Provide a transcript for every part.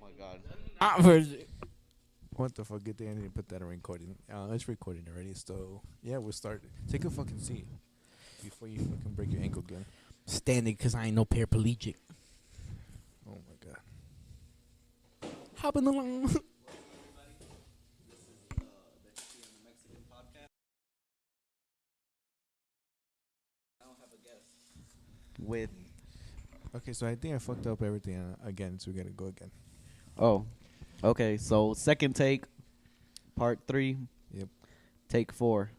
my god. What the fuck? Good thing I didn't put that on recording. It's recording already, so yeah, we'll start. Take a fucking seat before you fucking break your ankle again. Standing because I ain't no paraplegic. Oh my god. Hopping along. With Okay, so I think I fucked up everything again, so we gotta go again. okay, so second take, part 3. Yep. Take 4.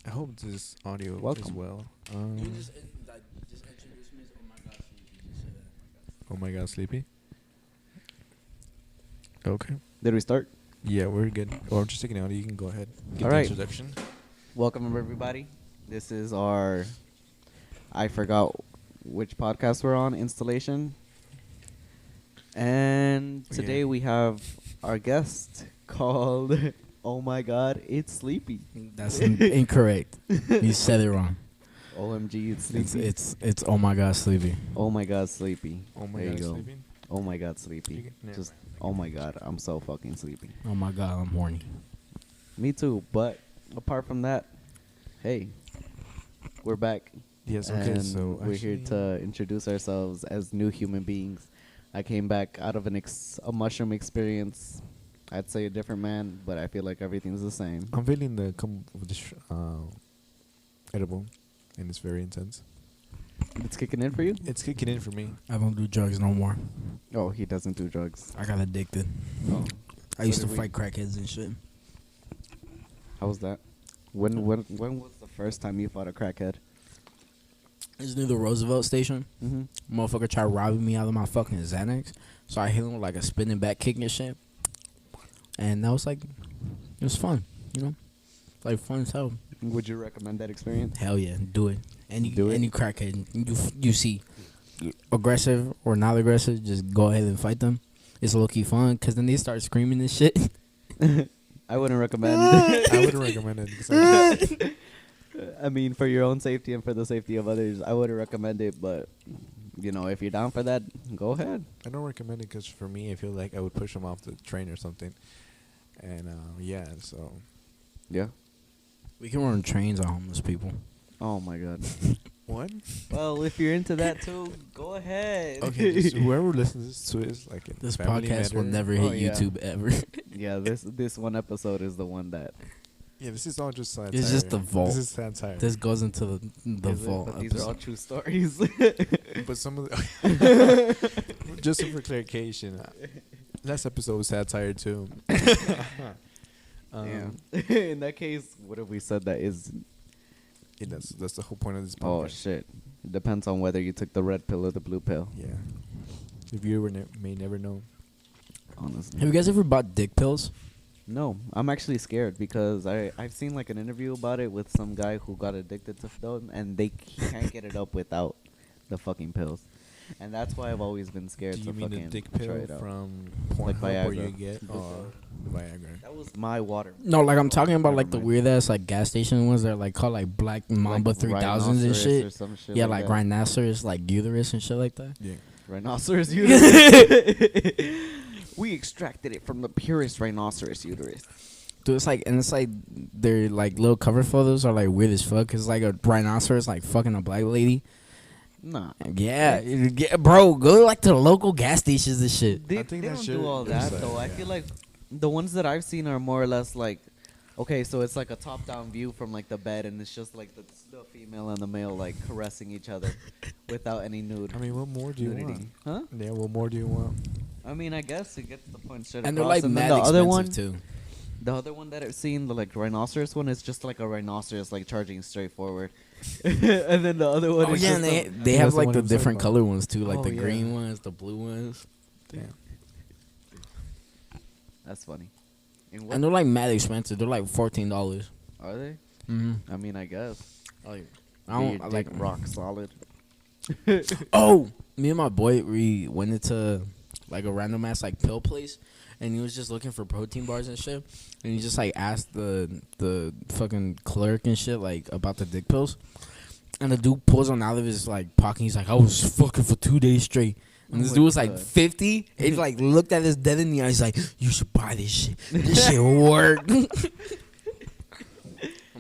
I hope this audio as Welcome. well. Just introduce me as Oh my god, sleepy. Okay. Did we start? Yeah, we're good. Or just taking audio. You can go ahead. Give All the right. introduction. Welcome everybody. This is our I forgot which podcast we're on, installation. And today Yeah. we have our guest called Oh my god, it's Sleepy. That's incorrect. You said it wrong. OMG, it's Sleepy. It's oh my god, sleepy. Oh my god, Sleepy. Oh my There god, you go. sleeping. Oh my god, Sleepy. You never Just mind. oh my god, I'm so fucking sleepy. Oh my god, I'm horny. Me too, but apart from that, hey, we're back. Yes. Okay. And So we're here actually- to introduce ourselves as new human beings. I came back out of a mushroom experience. I'd say a different man, but I feel like everything's the same. I'm feeling the of this edible, and it's very intense. It's kicking in for you? It's kicking in for me. I don't do drugs no more. Oh, he doesn't do drugs. I got addicted. Oh, I used So to did we. fight crackheads and shit. how was that? When was the first time you fought a crackhead? It's near the Roosevelt station. Mm-hmm. Motherfucker tried robbing me out of my fucking Xanax. So I hit him with like a spinning back kick and shit. And that was like, it was fun, you know? Like fun as hell. Would you recommend that experience? Hell yeah, do it. Any Do it? any crackhead you see aggressive or not aggressive, just go ahead and fight them. It's low key fun because then they start screaming and shit. I wouldn't recommend. I wouldn't recommend it. Because I mean, for your own safety and for the safety of others, I wouldn't recommend it. But you know, if you're down for that, go ahead. I don't recommend it because for me, I feel like I would push them off the train or something. And yeah, so Yeah. We can run trains on homeless people. Oh my god. what? Well, if you're into that too, go ahead. Okay, so whoever listens to this, like This Family podcast will Matter- never hit Oh, yeah. YouTube ever. Yeah, this one episode is the one that. Yeah, this is all just satire. It's just the vault. This is satire. This goes into the is it? vault. But these are all episode. true stories. But some of the just for clarification, last episode was satire too. Yeah. In that case, what if we said that is? Yeah, that's the whole point of this Oh podcast. shit! Depends on whether you took the red pill or the blue pill. Yeah, the viewer may never know. Honestly. Have you guys ever bought dick pills? No, I'm actually scared because I've seen like an interview about it with some guy who got addicted to them and he can't get it up without the fucking pills, and that's why I've always been scared Do to you mean the fucking dick try pill it out. from Like Pornhub where you Viagra. get or Viagra? That was my water. No, like I'm talking about Never like the mind. weird ass like gas station ones that are like called like Black Mamba Like 3000s and rhinoceros or shit. some shit Yeah, like that. rhinoceros, like uterus and shit like that. Yeah. Rhinoceros uterus. We extracted it from the purest rhinoceros uterus. Dude, it's like, and it's like, their like little cover photos are like weird as fuck. Cause like a rhinoceros like fucking a black lady. Nah. Yeah, bro, go like to the local gas stations and shit. They, I think they that don't shit do all is that like- though. I yeah. feel like the ones that I've seen are more or less like, okay, so it's like a top-down view from like the bed, and it's just like the female and the male like caressing each other without any nude. I mean, what more do you nudity. want? Huh? Yeah, what more do you want? I mean, I guess it gets the point straight And they're across. like mad the expensive other one, too. the other one that I've seen, the like rhinoceros one, is just like a rhinoceros like charging straight forward, and then the other one Oh is yeah, just and a- they think have that's the like one the I'm talking different about. color ones too, like Oh, the yeah. green ones, the blue ones. Damn. That's funny. And And what they're like mad expensive. They're like $14. are they? Mm-hmm. I mean, I guess. Like, I I don't don't like like. rock solid. Oh, me and my boy we went into like a random ass like pill place, and he was just looking for protein bars and shit, and he just like asked the fucking clerk and shit like about the dick pills, and the dude pulls one out of his like pocket. He's like, I was fucking for 2 days straight. And this Oh dude my was like God. 50. And he like looked at us dead in the eyes like, you should buy this shit. This shit work. I'm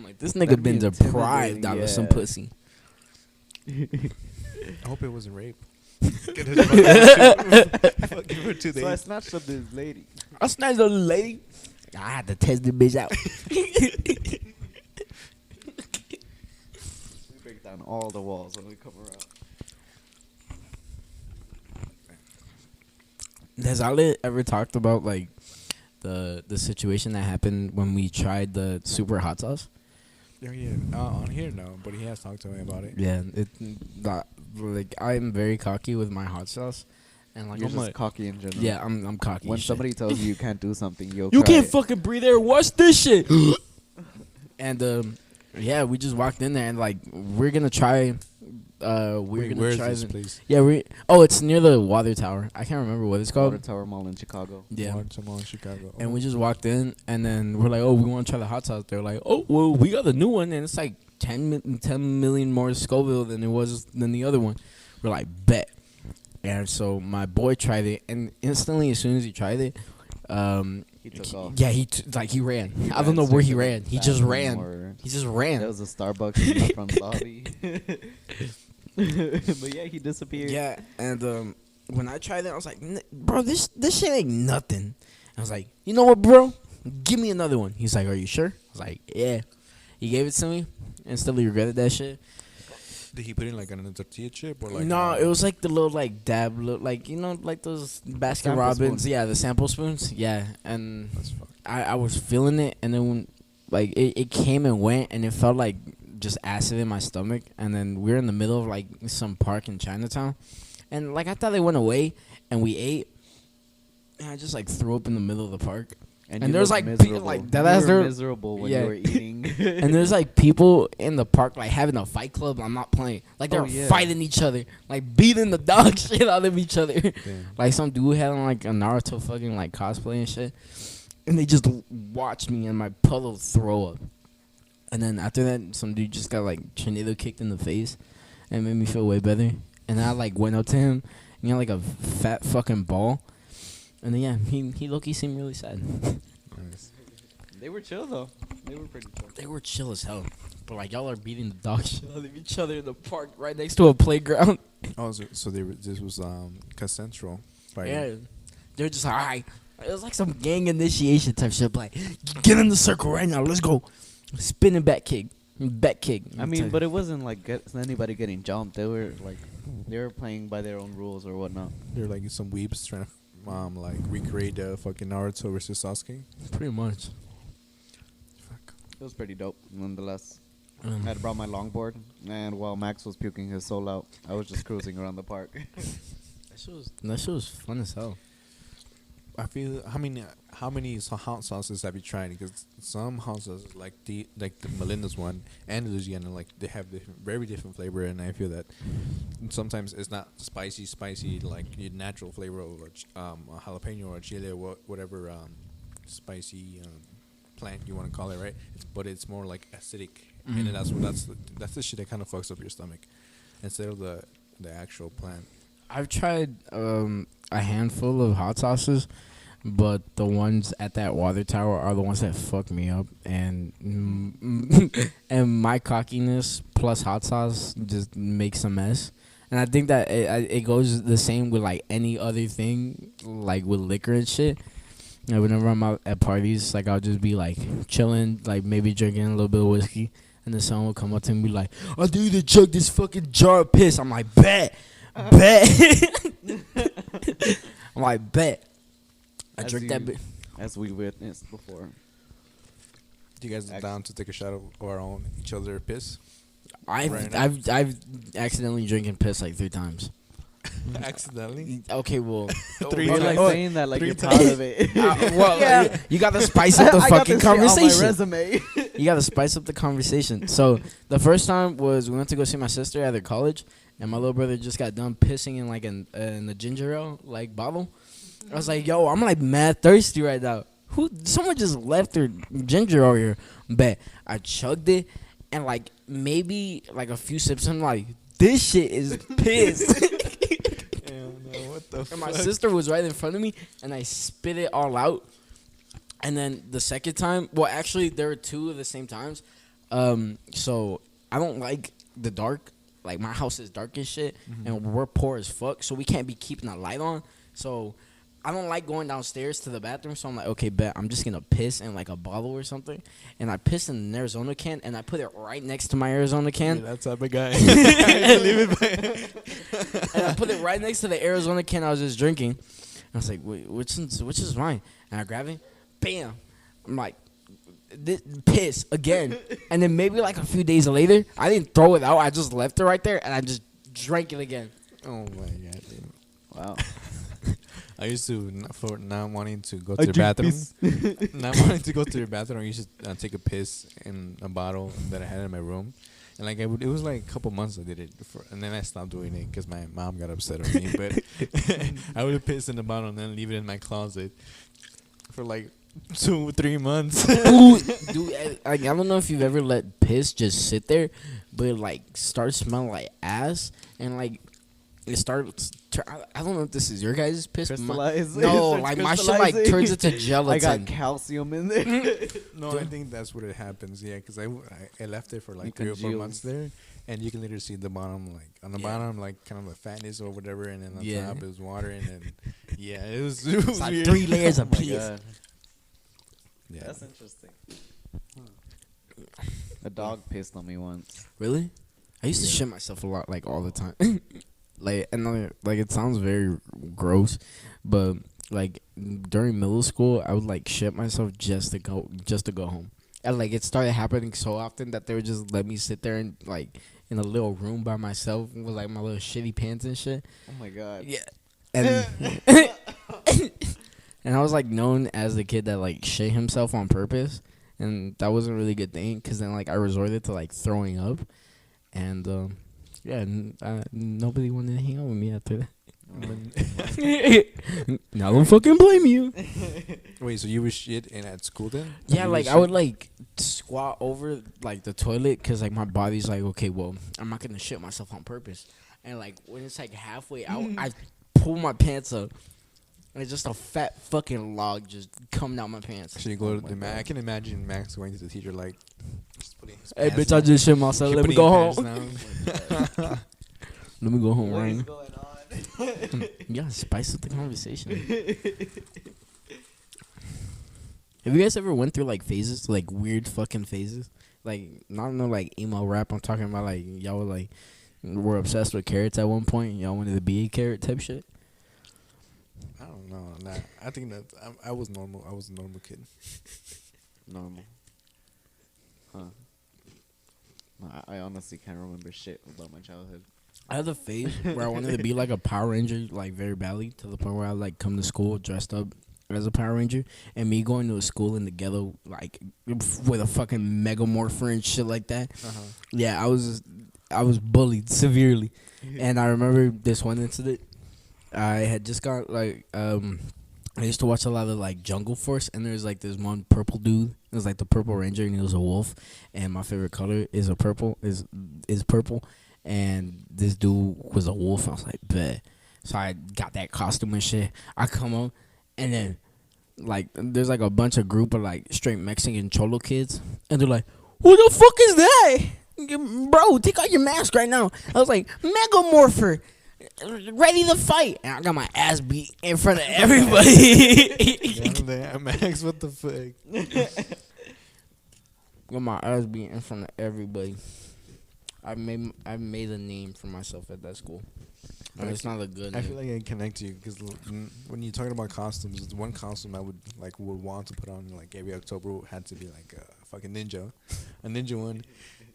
like, this nigga That'd be been deprived intimidating, out of some yeah. pussy. I hope it wasn't rape. Get his fucking for 2 So I days. snatched up this lady. I snatched a lady. I had to test the bitch out. We break down all the walls when we come around. Has Ale ever talked about like the situation that happened when we tried the super hot sauce? Yeah, on here no, but he has talked to me about it. Yeah, like I'm very cocky with my hot sauce, and like You're I'm just like, cocky in general. yeah, I'm cocky. When as shit. somebody tells you you can't do something, you'll You try can't it. fucking breathe air. Watch this shit. And yeah, we just walked in there and like we're gonna try. We're Wait, gonna where is try this the- place? Yeah, it's near the water tower. I can't remember what it's called. Water Tower Mall in Chicago. Yeah. Mall in Chicago. And we just walked in, and then we're like, "Oh, we want to try the hot sauce." They're like, "Oh, well, we got the new one, and it's like 10 million more Scoville than it was than the other one." We're like, "Bet." And so my boy tried it, and instantly, as soon as he tried it, He took off. yeah, he ran. He I don't know where he straight to ran. the He just bathroom ran. or- He just ran. There was a Starbucks in the front lobby. But yeah, he disappeared. Yeah, and when I tried it, I was like, "Bro, this shit ain't nothing." I was like, "You know what, bro? Give me another one." He's like, "Are you sure?" I was like, "Yeah." He gave it to me. Instantly regretted that shit. Did he put in like on a tortilla chip or like? No, it was like the little like dab, like like those Baskin Sample Robbins, spoon. yeah, the sample spoons, yeah. And That's fucked. I was feeling it, and then when, like it came and went, and it felt like just acid in my stomach. And then we were in the middle of like some park in Chinatown, and like I thought it went away, and we ate, and I just like threw up in the middle of the park. And you there's, looked like, people, miserable. like, that You ass were there- miserable when Yeah. you were eating. And there's like people in the park like having a fight club. I'm not playing. Like they're Oh, yeah. fighting each other, like beating the dog shit out of each other. Damn. Like some dude had on like a Naruto fucking like cosplay and shit, and they just watched me and my puddle throw up. And then after that, some dude just got like tornado kicked in the face, and it made me feel way better. And I like went up to him, and he had like a fat fucking ball. And then yeah, he low-key seemed really sad. Nice. They were chill though. They were pretty chill. They were chill as hell, but like y'all are beating the dog shit out of each other in the park right next to a playground. Oh, so this was consensual. Right? Yeah, they're just like, all right. It was like some gang initiation type shit. Like, get in the circle right now. Let's go. Spinning back kick. I mean, but it wasn't like anybody getting jumped. They were playing by their own rules or whatnot. They're like some weebs trying to like recreate the fucking Naruto versus Sasuke. pretty much. Fuck. It was pretty dope, nonetheless. Um, I had brought my longboard, and while Max was puking his soul out, I was just cruising around the park. that shit was fun as hell. I feel how many hot sauces have you tried? Because some hot sauces like the Melinda's one and the Louisiana, like they have very different flavor, and I feel that sometimes it's not spicy like your natural flavor of a jalapeno or chili or whatever spicy plant you want to call it, right? But it's more like acidic, and then that's the shit that kind of fucks up your stomach instead of the actual plant. I've tried a handful of hot sauces, but the ones at that water tower are the ones that fuck me up, and and my cockiness plus hot sauce just makes a mess. And I think that it goes the same with like any other thing, like with liquor and shit. Like whenever I'm out at parties, like I'll just be like chilling, like maybe drinking a little bit of whiskey, and then someone will come up to me and be like, "I do you to chug this fucking jar of piss." I'm like, bet. I'm like, bet. I As drink that you- bit. As we witnessed before. You guys down to take a shot of our own each other piss? Right now. I've accidentally drinking piss like 3 times. Accidentally? Okay, well, Three You're like times. saying that like Three you're proud of it. well, Yeah. you got to spice up the I got fucking this shit on my conversation. resume. You got to spice up the conversation. So the first time was we went to go see my sister at her college, and my little brother just got done pissing in like in the ginger ale like bottle. I was like, yo, I'm like mad thirsty right now. Someone just left their ginger over here. But I chugged it, and like maybe like a few sips, I'm like, this shit is piss. What And my sister was right in front of me, and I spit it all out. And then the second time, well, actually, there were two of the same times. So I don't like the dark. Like, my house is dark as shit, and we're poor as fuck, so we can't be keeping a light on. So I don't like going downstairs to the bathroom, so I'm like, okay, bet, I'm just going to piss in, like, a bottle or something. And I pissed in an Arizona can, and I put it right next to my Arizona can. Yeah, that type of guy. And I put it right next to the Arizona can I was just drinking. I was like, wait, which is mine? And I grab it, bam. I'm like, piss again. And then maybe like a few days later, I didn't throw it out. I just left it right there, and I just drank it again. Oh, my God. Dude. Wow. I used to, for not wanting to go to the bathroom. Not wanting to go to the bathroom, I used to take a piss in a bottle that I had in my room. And like it was like a couple months I did it, and then I stopped doing it because my mom got upset on me. But I would piss in the bottle and then leave it in my closet for like 2-3 months. Dude, I don't know if you've ever let piss just sit there, but it like starts smelling like ass, and like it starts. I don't know if this is your guys' piss. Crystallize. No, like my shit like turns into I gelatin. got calcium in there. No, I think that's what it happens. Yeah, because I left it for like 3 or 4 months there, and you can literally see the bottom, like on the bottom, like kind of the fatness or whatever, and then on top is water, and then it was It's like weird. 3 layers of Oh my piss. God. Yeah, That's interesting. A dog pissed on me once. Really? I used to shit myself a lot, like all the time. Like, and like it sounds very gross, but like during middle school, I would like shit myself just to go home. And like it started happening so often that they would just let me sit there and like in a little room by myself with like my little shitty pants and shit. Oh my God. Yeah. And and I was like known as the kid that like shit himself on purpose, and that wasn't really a good thing because then like I resorted to like throwing up, and yeah, nobody wanted to hang out with me after that. Now don't fucking blame you. Wait, so you was shit in at school then? Yeah, You like was I would shit? like squat over like the toilet because like my body's like, okay, well, I'm not gonna shit myself on purpose. And like when it's like halfway out, I pull my pants up, and it's just a fat fucking log just coming down my pants. So you go Oh to my the God. I can imagine Max going to the teacher like, just putting his Hey, pants bitch, I down. just shit myself. Let me go home. Let me go home, What is Ryan. going on? You gotta spice up the conversation. Have you guys ever went through like phases, like weird fucking phases? Like, not no like emo rap. I'm talking about like y'all were obsessed with carrots at one point. Y'all wanted to be a carrot type shit. I don't know. Nah, I think that I was normal. I was a normal kid. Normal. Huh. No, I honestly can't remember shit about my childhood. I had a phase where I wanted to be like a Power Ranger, like very badly, to the point where I like come to school dressed up as a Power Ranger, and me going to a school in the ghetto like with a fucking Mega Morpher and shit like that. Yeah, I was bullied severely, and I remember this one incident. I had just got like I used to watch a lot of like Jungle Force, and there's like this one purple dude. It was like the Purple Ranger, and he was a wolf. And my favorite color is purple. And this dude was a wolf. I was like, bet. So I got that costume and shit. I come up, and then like there's like a bunch of group of like straight Mexican cholo kids, and they're like, "Who the fuck is that, bro? Take out your mask right now." I was like, "Mega Morpher, ready to fight," and I got my ass beat in front of everybody. Damn, Max, what the fuck? Got my ass beat in front of everybody. I made a name for myself at that school. And it's not a good I name. feel like I can connect to you because when you're talking about costumes, it's one costume I would want to put on like every October had to be like a fucking ninja, a ninja one,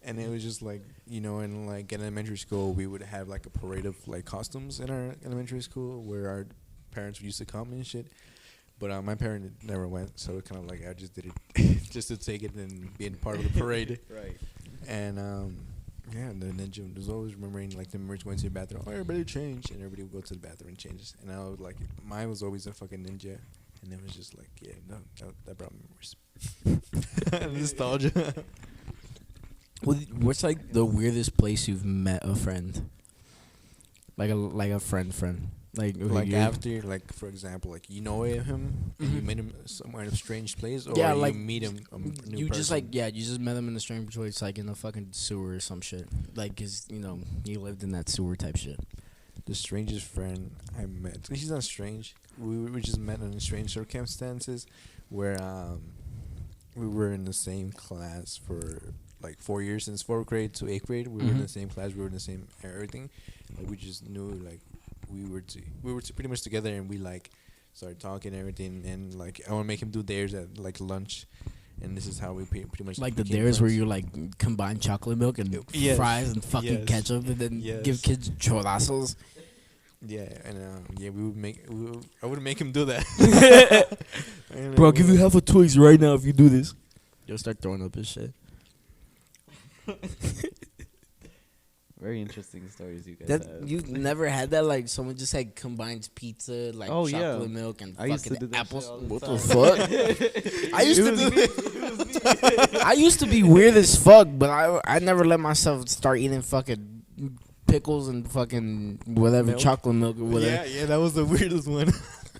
and it was just like in like elementary school we would have like a parade of like costumes in our elementary school where our parents used to come and shit. But my parent never went, so it kind of like I just did it just to take it and being part of the parade. Right. And yeah, the ninja was always remembering like the members going to the bathroom. Oh, everybody change, and everybody would go to the bathroom and change. And I was like, mine was always a fucking ninja, and it was just like, yeah, no, that brought memories. Nostalgia. What's like the weirdest place you've met a friend? Like a friend. Like, okay, Like you- after, like for example, like you know him and you Mhm. meet him somewhere in a strange place, or Yeah, you like, meet him a new you person. just like you just met him in the strange place, like in a fucking sewer or some shit. Like, cause he lived in that sewer type shit. The strangest friend I met. He's not strange. We just met in strange circumstances, where we were in the same class for like 4 years, since fourth grade to eighth grade. We were in the Mhm. same class. We were in the same everything. Like we just knew like we were pretty much together, and we like started talking and everything. And like I want to make him do theirs at like lunch, and this is how we pretty much Like the became dares where friends. you like combine chocolate milk and Yes. fries and fucking Yes. ketchup and then Yes. give kids chorrazos. Yeah, and yeah, I would make him do that. And, Bro, I'll give you half a Twix right now if you do this. You'll start throwing up his shit. Very interesting stories you guys That have. you never had that, like someone just like combines pizza, like Oh, yeah. chocolate milk and I used to fucking do that apples. shit all the What time. the fuck? I used to do. I used to be weird as fuck, but I never let myself start eating fucking pickles and fucking whatever Milk? chocolate milk or whatever. yeah, that was the weirdest one.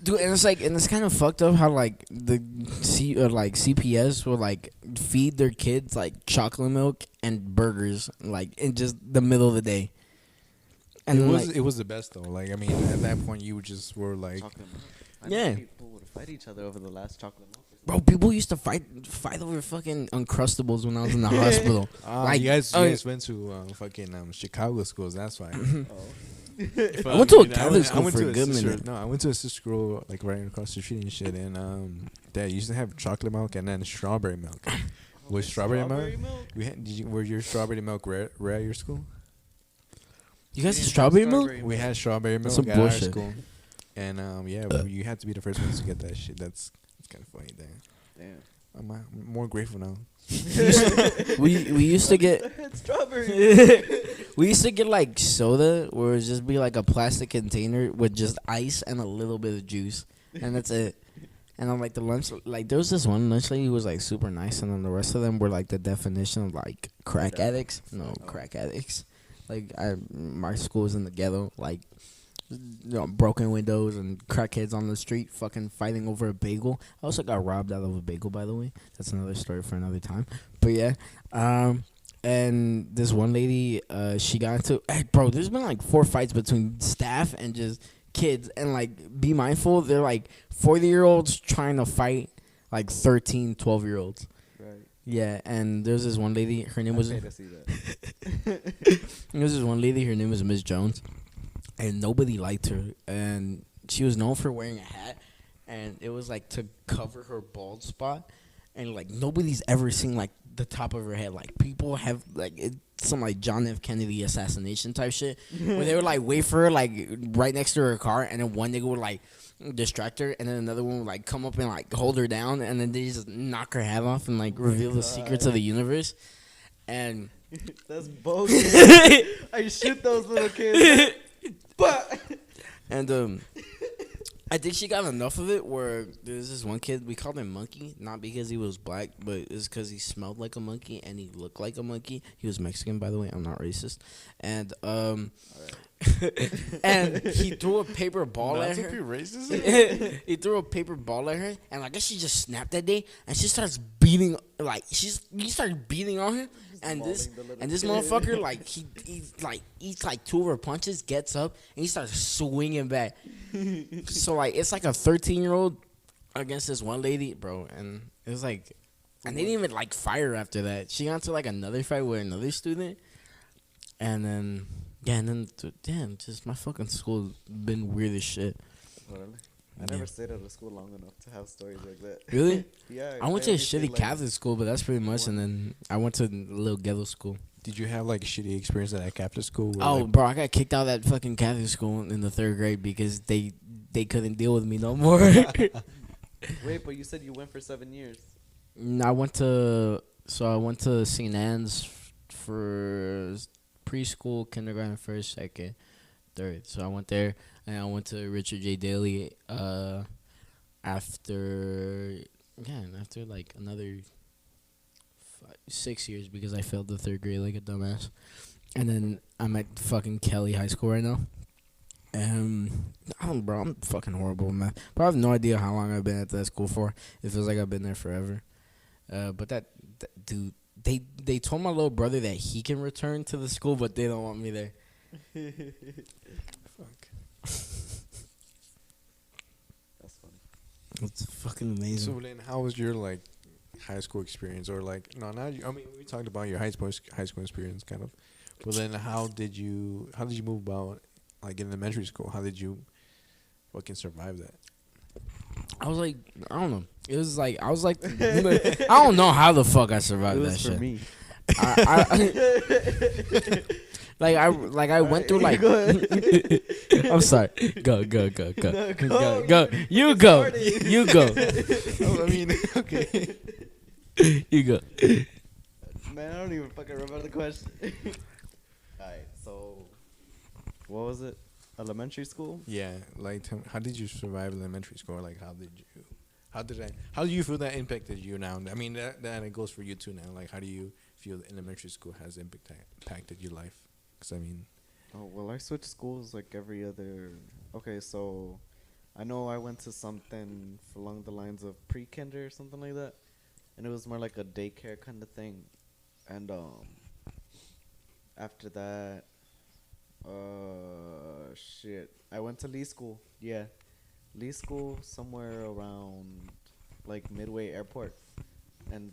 Dude, and it's kind of fucked up how like the CPS will like feed their kids like chocolate milk and burgers like in just the middle of the day. And it then, was like, it was the best though. Like I mean, at that point you just were like, Chocolate milk. I Yeah. know people would fight each other over the last chocolate milk. bro, people used to fight over fucking Uncrustables when I was in the hospital. Like, you guys oh, went to fucking Chicago schools. That's why. I went to a Catholic school for a good sister, minute. No, I went to a sister school like right across the street and shit, and they used to have chocolate milk and then strawberry milk. Was strawberry milk? Were your strawberry milk rare at your school? You guys had strawberry milk? We had strawberry That's milk some at our bullshit. school, and you had to be the first ones to get that shit. That's kind of funny. Damn, Damn. I'm more grateful now. we used to get Strawberry. we used to get like soda where it would just be like a plastic container with just ice and a little bit of juice, and that's it. And I'm like the lunch, like there was this one lunch lady who was like super nice, and then the rest of them were like the definition of like crack addicts. No, crack addicts. Like my school was in the ghetto, like broken windows and crackheads on the street, fucking fighting over a bagel. I also got robbed out of a bagel, by the way. That's another story for another time. But yeah, and this one lady, she got into, hey, bro, there's been like 4 fights between staff and just kids, and like be mindful, they're like 40-year-olds trying to fight like 13, 12-year-olds. Right. Yeah, and there's this one lady, her name was I pay to see that. there was this one lady, her name was Miss Jones, and nobody liked her, and she was known for wearing a hat, and it was like to cover her bald spot, and like nobody's ever seen like the top of her head. Like people have like some like John F. Kennedy assassination type shit, where they would like wait for her like right next to her car, and then one nigga would like distract her, and then another one would like come up and like hold her down, and then they just knock her head off and like reveal the secrets of the universe. And That's bogus. I shoot those little kids. But And I think she got enough of it where there's this one kid, we called him Monkey, not because he was black, but it's because he smelled like a monkey and he looked like a monkey. He was Mexican, by the way. I'm not racist. And and he threw a paper ball at her. racist. He threw a paper ball at her, and I guess she just snapped that day, and she starts beating, like he starts beating on her, and this motherfucker like he like eats like 2 of her punches, gets up, and he starts swinging back. So like it's like a 13-year-old against this one lady, bro, and it was like, and they didn't even like fire her after that. She got into like another fight with another student, and then. Yeah, and then, damn, just my fucking school been weird as shit. Really? I never stayed at a school long enough to have stories like that. Really? Yeah. I went to a only stayed, shitty like, Catholic school, but that's pretty much, and then I went to a little ghetto school. Did you have like a shitty experience at that Catholic school? Where, Oh, like, bro, I got kicked out of that fucking Catholic school in the 3rd grade because they couldn't deal with me no more. Wait, but you said you went for 7 years. I went to St. Anne's for preschool, kindergarten, 1st, 2nd, 3rd. So I went there, and I went to Richard J. Daley after like another 6 years because I failed the 3rd grade like a dumbass. And then I'm at fucking Kelly High School right now. I don't, bro. I'm fucking horrible, man. But I have no idea how long I've been at that school for. It feels like I've been there forever. But that dude, they told my little brother that he can return to the school, but they don't want me there. Fuck. That's funny. It's fucking amazing. So then, how was your like high school experience, or like no? Now I mean, we talked about your high school experience, kind of. But then, how did you move about like in elementary school? How did you fucking survive that? I was like, I don't know. It was like I was like, I don't know how the fuck I It survived that was for shit. me. I went through like. I'm sorry. Go. No, Go. You go. You go. I mean, okay. You go. Man, I don't even fucking remember the question. Alright, so what was it? Elementary school? Yeah, like how did you survive elementary school? Like how do you feel that impacted you now? I mean that it goes for you too now. Like how do you feel that elementary school has impacted your life? Because I mean, Oh, well, I switched schools like every other. Okay, so I know I went to something along the lines of pre-kinder or something like that, and it was more like a daycare kind of thing. And after that, shit, I went to Lee School. Yeah, Lee School somewhere around like Midway Airport, and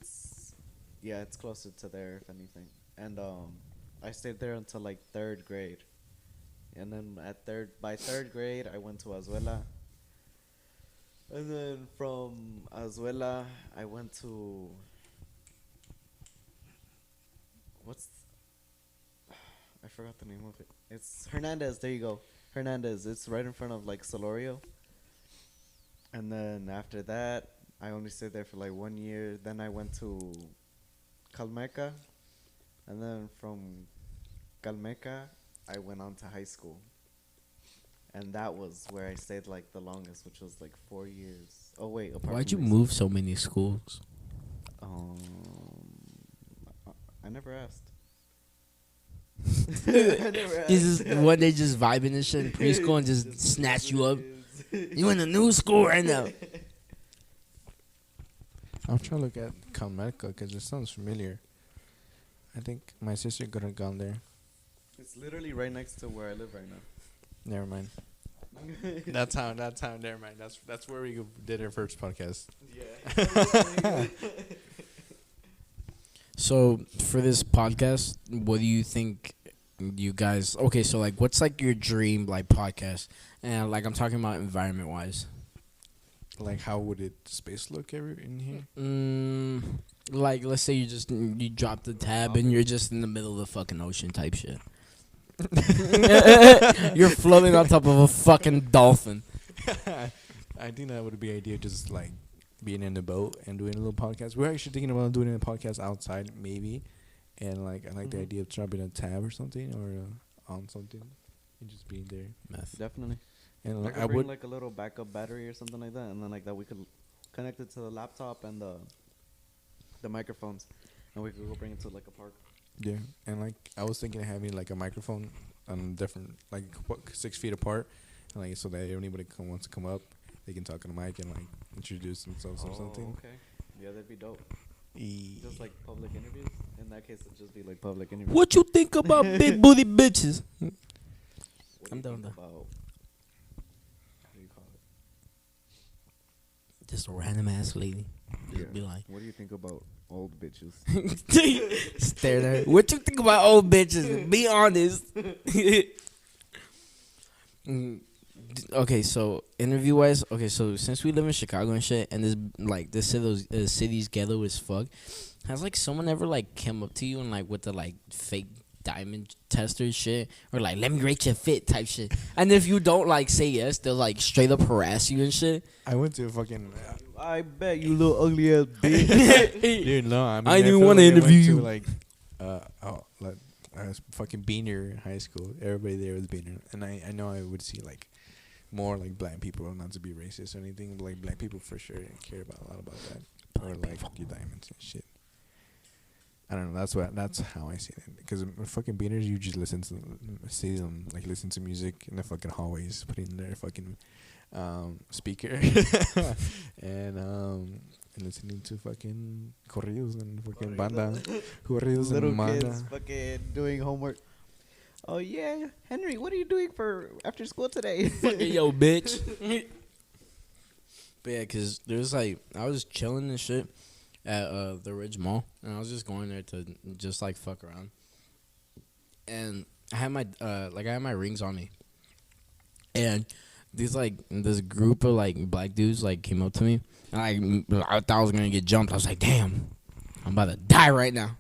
yeah, it's closer to there if anything. And I stayed there until like third grade. And then by third grade, I went to Azuela. And then from Azuela, I went to what's I forgot the name of it. It's Hernandez. There you go, Hernandez. It's right in front of like Solorio. And then after that, I only stayed there for like 1 year. Then I went to Calmeca, and then from Calmeca, I went on to high school. And that was where I stayed like the longest, which was like 4 years. Oh wait, apart Why'd you from move so many schools? Um, I never asked. This is when they just vibing and shit in preschool and just snatch you up. You in a new school right now. I'm trying to look at Calmeca because it sounds familiar. I think my sister could have gone there. It's literally right next to where I live right now. Never mind. That town. Never mind. That's where we did our first podcast. Yeah. So for this podcast, what do you think you guys? Okay, so like, what's like your dream like podcast? And like, I'm talking about environment wise. Like, how would it space look in here? Like, let's say you drop the tab and you're just in the middle of the fucking ocean type shit. You're floating on top of a fucking dolphin. I think that would be ideal, just like being in the boat and doing a little podcast. We're actually thinking about doing a podcast outside, maybe. And like, I like the idea of dropping a tab or something, or on something, and just being there. Definitely. And like, I I bring would. like a little backup battery or something like that, and then like that we could connect it to the laptop and the microphones, and we could go bring it to like a park. Yeah, and like I was thinking of having like a microphone on different, like 6 feet apart, and like so that if anybody wants to come up, they can talk on the mic and like introduce themselves or something. Okay. Yeah, that'd be dope. E- Just like public interviews. In that case, it'd just be like public interviews. What you think about big booty bitches? What do I'm you done think with about? What do you call it? Just a random ass lady. Just Yeah. be like, What do you think about old bitches? stare there. What you think about old bitches? Be honest. Okay, so interview wise, okay, so since we live in Chicago and shit, and this city's ghetto as fuck, has like someone ever like come up to you and like with the like fake diamond tester shit, or like let me rate your fit type shit, and if you don't like say yes, they'll like straight up harass you and shit. I went to a fucking. I bet you little ugly ass bitch. Dude, no, I mean, I didn't feel wanna like I went interview to, you. like, fucking Beaner High School. Everybody there was Beaner, and I know I would see like more like black people, not to be racist or anything, but like black people for sure care about a lot about that, or like your diamonds and shit. I don't know. That's how I see it. Because fucking beaners, you just see them like listen to music in the fucking hallways, putting their fucking speaker and listening to fucking corridos and fucking banda, corridos Little and banda. kids fucking doing homework. Oh yeah, Henry, what are you doing for after school today? Fucking yo, bitch. But yeah, cause there's like I was chilling and shit at the Ridge Mall, and I was just going there to just like fuck around. And I had my rings on me, and this group of like black dudes like came up to me, and I thought I was gonna get jumped. I was like, damn, I'm about to die right now.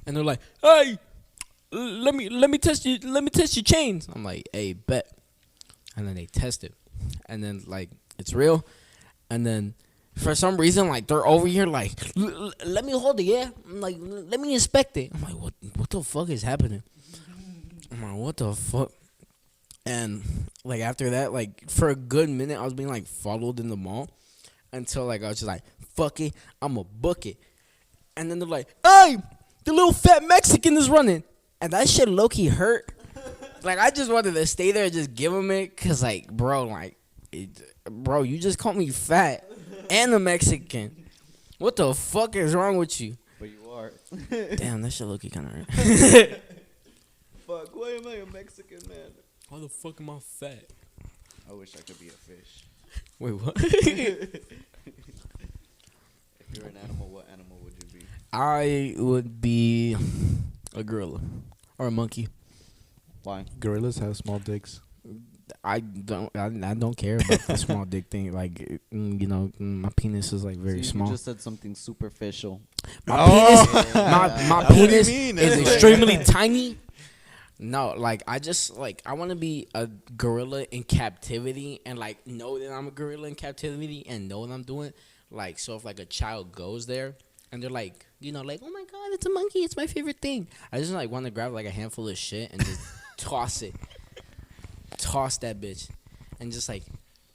And they're like, hey, let me test your chains. I'm like, hey, bet. And then they test it, and then like it's real, and then for some reason like they're over here like, let me hold it, yeah. I'm like, let me inspect it. I'm like, what the fuck is happening? I'm like, what the fuck? And like after that, like for a good minute, I was being like followed in the mall until like I was just like, fuck it, I'ma book it. And then they're like, hey, the little fat Mexican is running. And that shit low-key hurt. Like, I just wanted to stay there and just give him it. Because, like, bro, you just called me fat and a Mexican. What the fuck is wrong with you? But you are. Damn, that shit low-key kind of hurt. Fuck, why am I a Mexican, man? Why the fuck am I fat? I wish I could be a fish. Wait, what? If you're an animal, what animal would you be? I would be a gorilla or a monkey. Why? Gorillas have small dicks. I don't care about the small dick thing. Like, my penis is like very So small. You just said something superficial. My penis, my What do you penis mean? is That's extremely tiny. No, like I want to be a gorilla in captivity and like know that I'm a gorilla in captivity and know what I'm doing. Like, so if like a child goes there and they're like, like, oh my god, it's a monkey, it's my favorite thing. I just like want to grab like a handful of shit and just toss that bitch, and just like,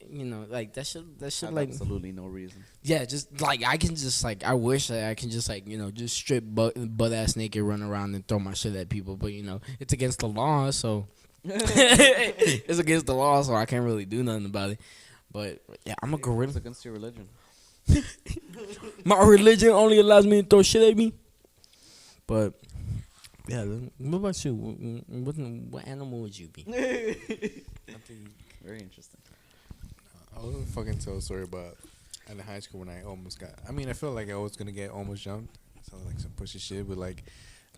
like that should like absolutely no reason. yeah, just like I can just like I wish that I can just like just strip butt ass naked, run around and throw my shit at people, but it's against the law, so it's against the law, so I can't really do nothing about it. But yeah, I'm a gorilla. It's against your religion. My religion only allows me to throw shit at me. But yeah, what about you? What animal would you be? Very interesting. I was gonna fucking tell a story about in high school when I almost got. I mean, I felt like I was gonna get almost jumped. Sounds like some pushy shit, but like,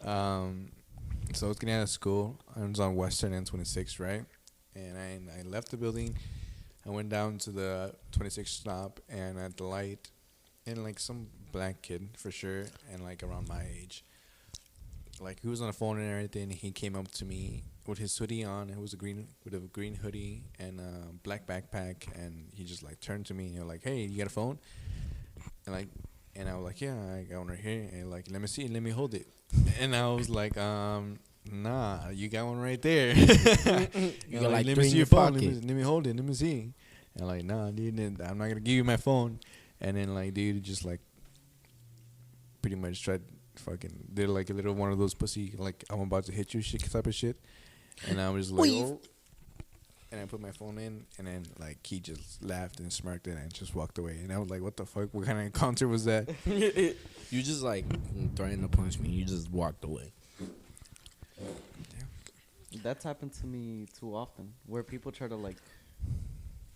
so I was getting out of school. I was on Western and 26th, right? And I left the building. I went down to the 26th stop, and at the light, and like some black kid for sure, and like around my age. Like, he was on the phone and everything. He came up to me with his hoodie on. It was a green hoodie and a black backpack. And he just like turned to me and like, "Hey, you got a phone?" And I was like, "Yeah, I got one right here." And like, "Let me see, let me hold it." And I was like, "Nah, you got one right there." You got like "Let three me in see your phone. pocket. Let me hold it. Let me see." And like, "Nah, dude, I'm not gonna give you my phone." And then like, dude, just like pretty much tried. Fucking did like a little one of those pussy like I'm about to hit you shit type of shit, and I was just like, oh. And I put my phone in, and then like he just laughed and smirked and just walked away, and I was like, what the fuck? What kind of encounter was that? You just like threatened to punch me. You just walked away. That's happened to me too often, where people try to like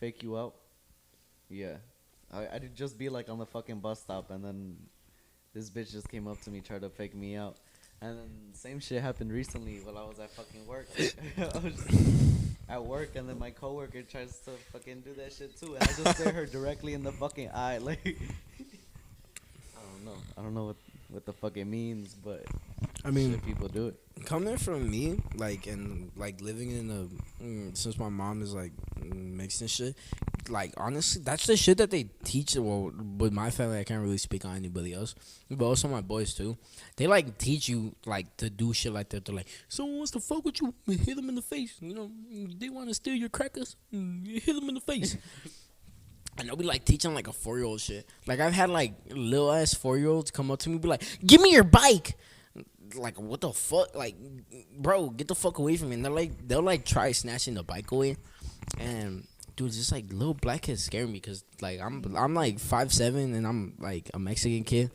fake you out. Yeah, I'd just be like on the fucking bus stop, and then this bitch just came up to me, tried to fake me out. And then same shit happened recently while I was at fucking work. I was at work, and then my coworker tries to fucking do that shit too. And I just stare her directly in the fucking eye. Like, I don't know what the fuck it means, but I mean, shit, people do it. Coming from me, like, and like living in a since my mom is like mixed and shit, like honestly, that's the shit that they teach. Well, with my family, I can't really speak on anybody else, but also my boys too. They like teach you like to do shit like that. They're like, someone wants to fuck with you, hit them in the face. They want to steal your crackers, hit them in the face. And they'll be like teaching like a 4-year-old shit. Like I've had like little ass 4-year-olds come up to me and be like, "Give me your bike." Like, what the fuck? Like, bro, get the fuck away from me. And they'll like try snatching the bike away, and dude, just like little black kids scare me because like I'm like 5'7" and I'm like a Mexican kid,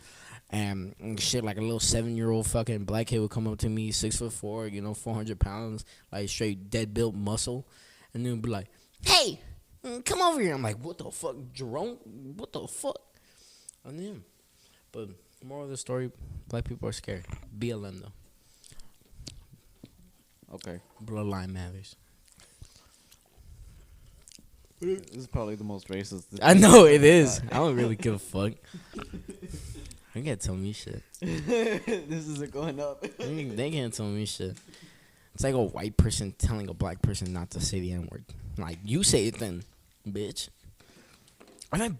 and shit like a little 7-year-old fucking black kid would come up to me 6'4", 400 pounds, like straight dead built muscle, and then be like, "Hey, come over here." I'm like, "What the fuck, Jerome? What the fuck?" And then, but moral of the story, black people are scared. BLM though, Okay. bloodline matters. This is probably the most racist. I know it is. I don't really give a fuck. They can't tell me shit. This isn't going up. They can't tell me shit. It's like a white person telling a black person not to say the N word. Like, you say it then, bitch. I've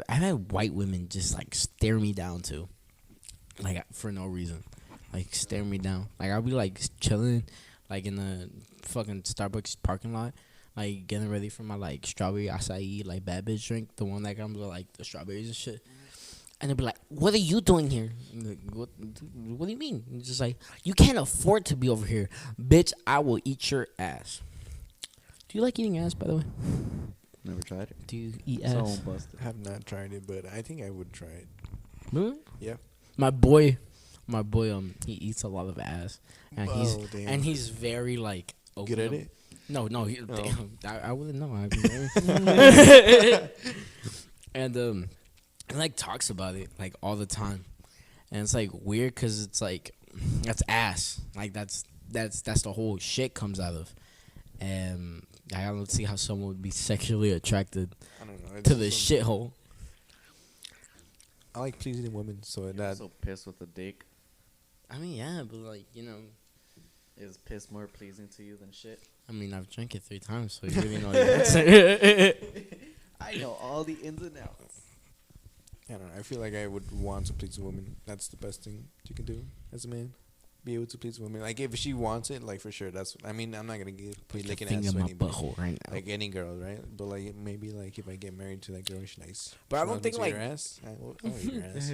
had white women just like stare me down too, like for no reason, like stare me down. Like I'll be like chilling, like in the fucking Starbucks parking lot, like getting ready for my like strawberry acai like bad bitch drink, the one that comes with like the strawberries and shit. And they'll be like, "What are you doing here?" I'm like, what do you mean? It's just like, you can't afford to be over here, bitch. I will eat your ass. Do you like eating ass, by the way? Never tried it. Do you eat So ass? busted. I have not tried it, but I think I would try it. Really? Yeah. My boy, he eats a lot of ass, and Oh, damn. he's very like open Good at ab- it? No, Oh. damn, I wouldn't know. And he like talks about it like all the time, and it's like weird because it's like that's ass, like that's the whole shit comes out of, and I don't see how someone would be sexually attracted I don't know. to the shithole. I like pleasing women, so I'm that so pissed with the dick. I mean, yeah, but like Is piss more pleasing to you than shit? I mean, I've drank it 3 times, so you really know the answer. I know all the ins and outs. I don't know. I feel like I would want to please a woman. That's the best thing you can do as a man. Be able to please a woman. Like if she wants it, like for sure. That's. I mean, I'm not gonna be licking Finger ass in to my anybody. butthole right now. Like any girl, right? But like maybe like if I get married to that girl, she's nice. But I She don't wants think, me to like- eat her ass. I'll eat her ass.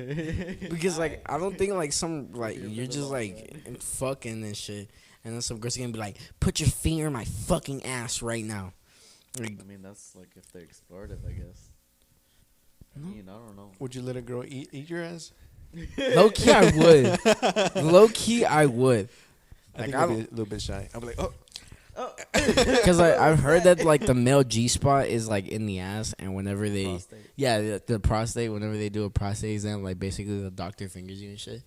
Because like I don't think like some like you're just like fucking and shit, and then some girls are gonna be like, "Put your finger in my fucking ass right now." Like, I mean, that's like if they explored it, I guess. I mean, I don't know. Would you let a girl eat your ass? low key, I would. Low key, I would. I think Like, I I'd be a little bit shy. I'd be like, oh. Because I've heard that like the male G spot is like in the ass, and whenever they Prostate. the prostate, whenever they do a prostate exam, like basically the doctor fingers you and shit.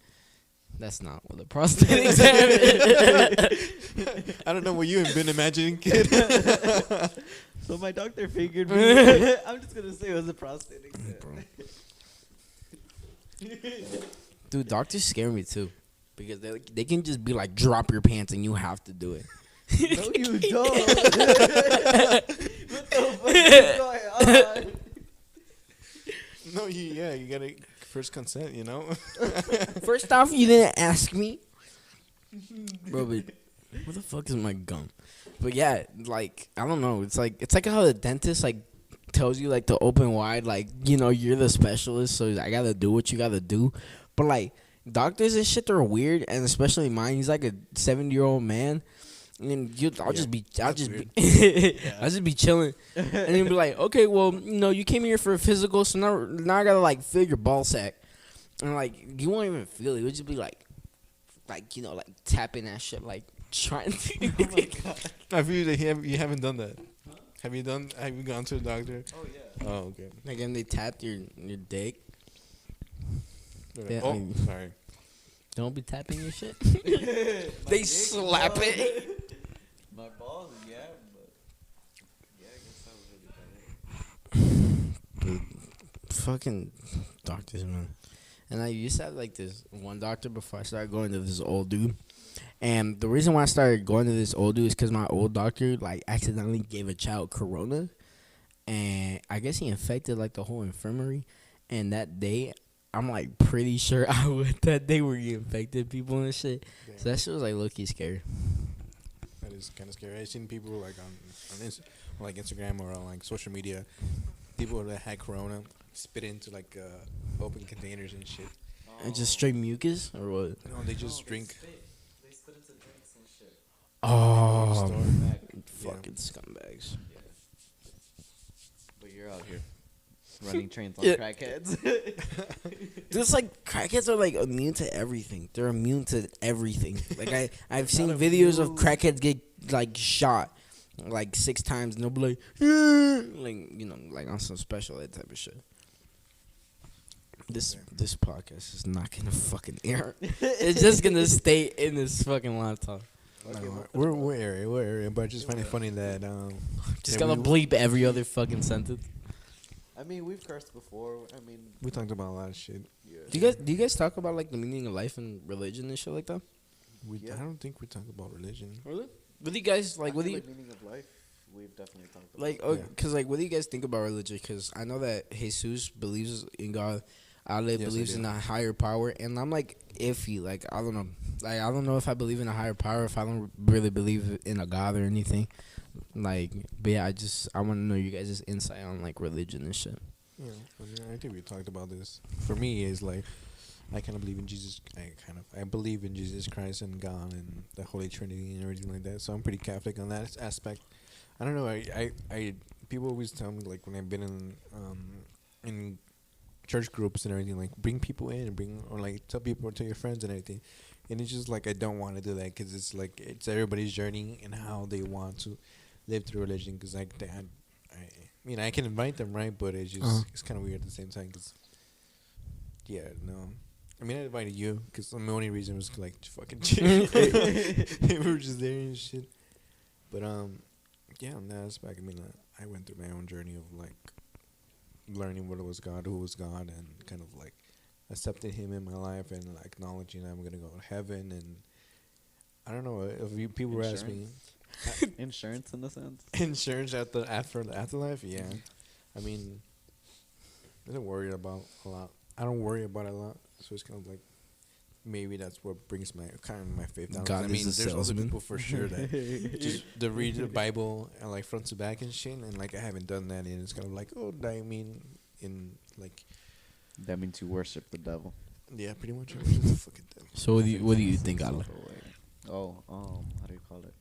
That's not what a prostate exam is. I don't know what you have been imagining, kid. So my doctor figured me. I'm just gonna say it was a prostate exam. Dude, doctors scare me too, because they can just be like, drop your pants and you have to do it. No, you don't. What the fuck is going on? No, you gotta first consent, you know? First off, you didn't ask me. Bro, but where the fuck is my gum? But yeah, like, I don't know. It's like how the dentist like tells you like to open wide, like, you're the specialist, so I gotta do what you gotta do. But like doctors and shit, they're weird, and especially mine. He's like a 70-year-old man. And I'll just be I'll just be chilling, and he'll be like, okay, well, you came here for a physical, so now I gotta like feel your ball sack, and like you won't even feel it. It would just be like tapping that shit, like trying to. Oh my god. I feel that you haven't done that. Have you gone to the doctor? Oh yeah. Oh, okay. Like, and they tapped your dick. Yeah, Oh, I mean- sorry. Don't be tapping your shit. My They dick, slap no. it. My balls, yeah, but yeah, I guess that was really about it. Fucking doctors, man. And I used to have like this one doctor before I started going to this old dude. And the reason why I started going to this old dude is because my old doctor like accidentally gave a child corona, and I guess he infected like the whole infirmary. And that day, I'm like pretty sure I would that day where he infected people and shit. Damn. So that shit was like low key scary. That is kind of scary. I've seen people like on like Instagram or on like social media, people that had corona spit into like open containers and shit. And just straight mucus or what? No, they just drink. They spit into drinks and shit. Oh, Back. fucking scumbags. Yeah. But you're out here running trains on Yeah. crackheads. Just like crackheads are like immune to everything. They're immune to everything. Like I've seen not videos of immune. crackheads get like shot like 6 times and they'll be like, "Yeah," like you know, like on some special ed type of shit. This podcast is not gonna fucking air. It's just gonna stay in this fucking laptop. No, we're airing, but I just find it funny that Just Yeah, gonna bleep every other fucking sentence. I mean, we've cursed before. I mean, we talked about a lot of shit. yeah. Do you guys talk about like the meaning of life and religion and shit like that? Yeah. I don't think we talk about religion. Really? What do you guys like? I What do feel you like meaning of life? We've definitely talked about. like? it. Oh, Yeah. cause like, what do you guys think about religion? Cause I know that Jesus believes in God. Ale Yes, I believes do. in a higher power, and I'm like iffy. Like I don't know. Like I don't know if I believe in a higher power. If I don't really believe in a God or anything. Like, but yeah, I want to know you guys' insight on like religion and shit. Yeah, I think we talked about this. For me, is like I kind of believe in Jesus. I believe in Jesus Christ and God and the Holy Trinity and everything like that. So I'm pretty Catholic on that aspect. I don't know. I people always tell me like when I've been in church groups and everything, like bring people in and or like tell your friends and everything. And it's just like I don't want to do that because it's like it's everybody's journey and how they want to live through religion. Because I mean, I can invite them, right? But it's just it's kind of weird at the same time. Cause yeah, no. I mean, I invited you because the only reason was like fucking chill. We were just there and shit. But yeah, on that aspect, I mean, I went through my own journey of like learning what was God, who was God, and kind of like accepting Him in my life and like, acknowledging that I'm gonna go to heaven. And I don't know if people were asking me. Insurance in a sense. Insurance after the afterlife, yeah. I mean, I don't worry about a lot. I don't worry about it a lot, so it's kind of like maybe that's what brings my faith down. 'Cause God I is mean, a there's other salesman. people for sure that just they read the Bible and like front to back and shit, and like I haven't done that, and it's kind of like, oh, I mean, in like, That means you worship the devil. yeah, pretty much. It's just a fucking devil. So what do you think, Ale? Oh, how do you call it?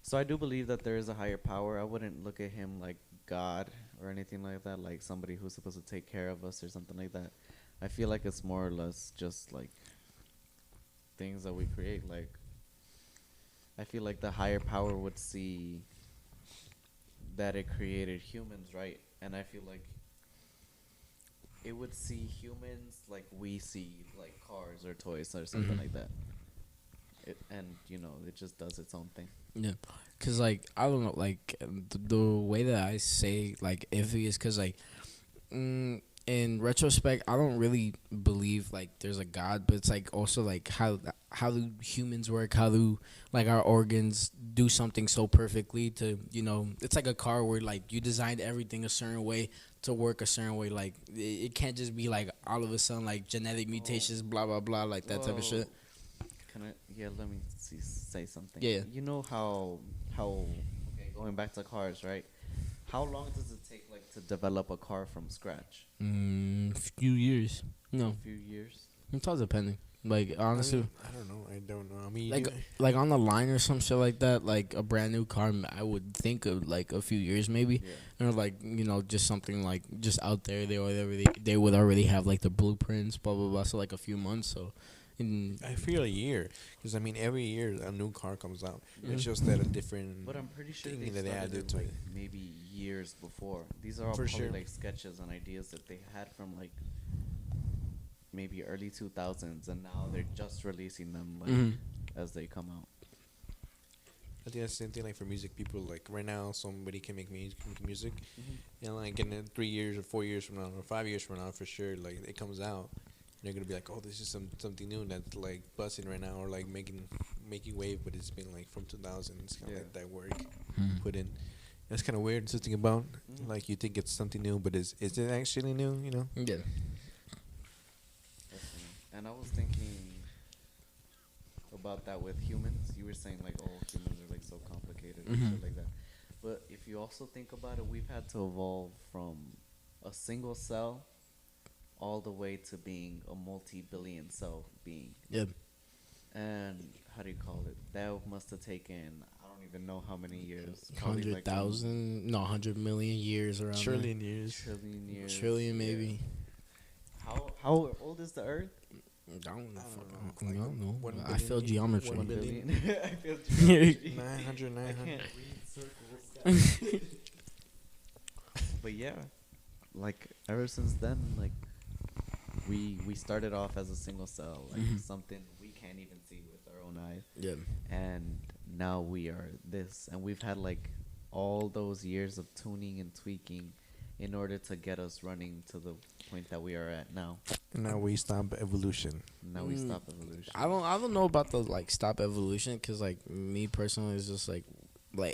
So I do believe that there is a higher power. I wouldn't look at him like God or anything like that, like somebody who's supposed to take care of us or something like that. I feel like it's more or less just like things that we create. Like, I feel like the higher power would see that it created humans, right? And I feel like it would see humans like we see like cars or toys or something like that. And you know, it just does its own thing. Yeah, cause like I don't know, like the way that I say like iffy is cause like in retrospect I don't really believe like there's a God, but it's like also like how do humans work, how do like our organs do something so perfectly to, you know, it's like a car where like you designed everything a certain way to work a certain way. Like it can't just be like all of a sudden like genetic mutations, blah blah blah, like that type of shit. Can I? Yeah, let me say something. Yeah. You know how okay, going back to cars, right? How long does it take like to develop a car from scratch? Few years. No, A few years. it's all depending. Like honestly, I don't know. I don't know. I mean, like on the line or some shit like that, like a brand new car, I would think of like a few years maybe, Yeah. or like, you know, just something like just out there. They would already have like the blueprints, blah blah blah. So like a few months. So, I feel a year because I mean every year a new car comes out. Yeah. It's just that a different. But I'm pretty sure thing they that they started added it to like it. maybe years before. These are all For probably sure. like sketches and ideas that they had from like maybe early 2000s, and now they're just releasing them like Mhm. as they come out. I think that's the same thing like for music. People like right now somebody can make music, and like in 3 years or 4 years from now or 5 years from now for sure, like it comes out. They're gonna be like, oh, this is something new that's like busting right now, or like making wave, but it's been like from 2000. It's kind of Yeah. like that work Mhm. put in. That's kind of weird to think about. Mhm. Like you think it's something new, but is it actually new? You know? Yeah. Definitely. And I was thinking about that with humans. You were saying like, oh, humans are like so complicated and Mhm. shit like that. But if you also think about it, we've had to evolve from a single cell all the way to being a multi-billion cell being. Yeah. And how do you call it? That must have taken, I don't even know how many years. Probably like 100,000, no, 100 million years around. Trillion years. trillion there. years. Trillion maybe. How old is the Earth? I don't know. know. I don't know. 1 I feel billion, geometry. 1 billion. I feel geometry. 900, I 900. can't read circles. But yeah, like ever since then, like we started off as a single cell, like Mhm. something we can't even see with our own eyes, Yeah. and now we are this, and we've had like all those years of tuning and tweaking in order to get us running to the point that we are at now. And now we stop evolution. Now we stop evolution. I don't know about the like stop evolution, because like me personally is just like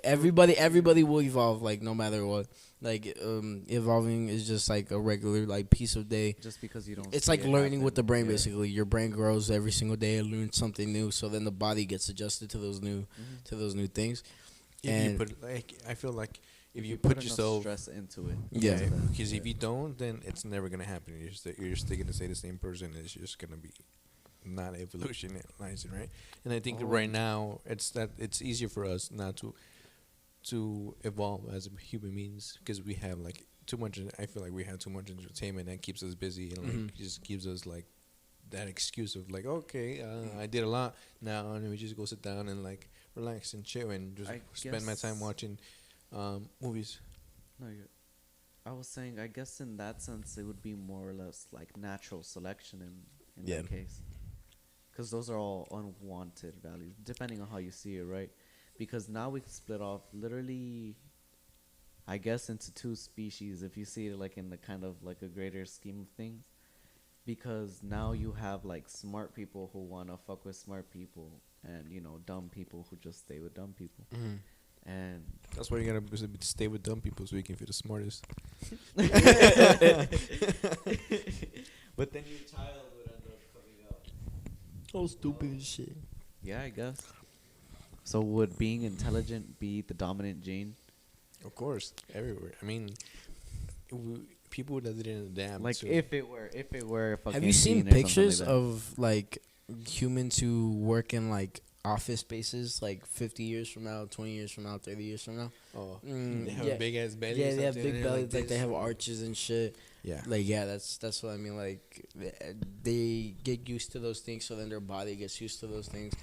everybody will evolve, like no matter what. Like evolving is just like a regular like piece of day. Just because you don't. It's see like it learning with the happen, brain, yeah. basically. Your brain grows every single day and learns something new, so then the body gets adjusted to those new things. If And- you put like, I feel like if you put put enough yourself, stress into it. Yeah. because if you don't, then it's never gonna happen. You're still gonna stay the same person. It's just gonna be not evolutionizing, right? And I think that right now it's easier for us not to evolve as human beings, because we have like too much. I feel like we have too much entertainment that keeps us busy and like just gives us like that excuse of like, okay, I did a lot now, and we just go sit down and like relax and chill and just I spend my time guess- watching movies. No, I was saying, I guess in that sense, it would be more or less like natural selection in Yeah. that case. Because those are all unwanted values, depending on how you see it, right? Because now we can split off literally, I guess, into two species, if you see it like in the kind of like a greater scheme of things. Because now you have like smart people who want to fuck with smart people, and, you know, dumb people who just stay with dumb people. And That's why you gotta stay with dumb people so you can feel the smartest. but then your child would end up coming out. Oh, stupid shit. Yeah, I guess. So would being intelligent be the dominant gene? Of course, everywhere. I mean, people that didn't adapt. Like to if it were a fucking Have you seen gene or something pictures like that. of like humans who work in like office spaces like 50 years from now, 20 years from now, 30 years from now? oh, Mm, they have yeah. a big ass belly. Yeah, or they have something, big and bellies, like they this. have arches and shit. Yeah. Like, yeah, that's what I mean. Like, they get used to those things, so then their body gets used to those things.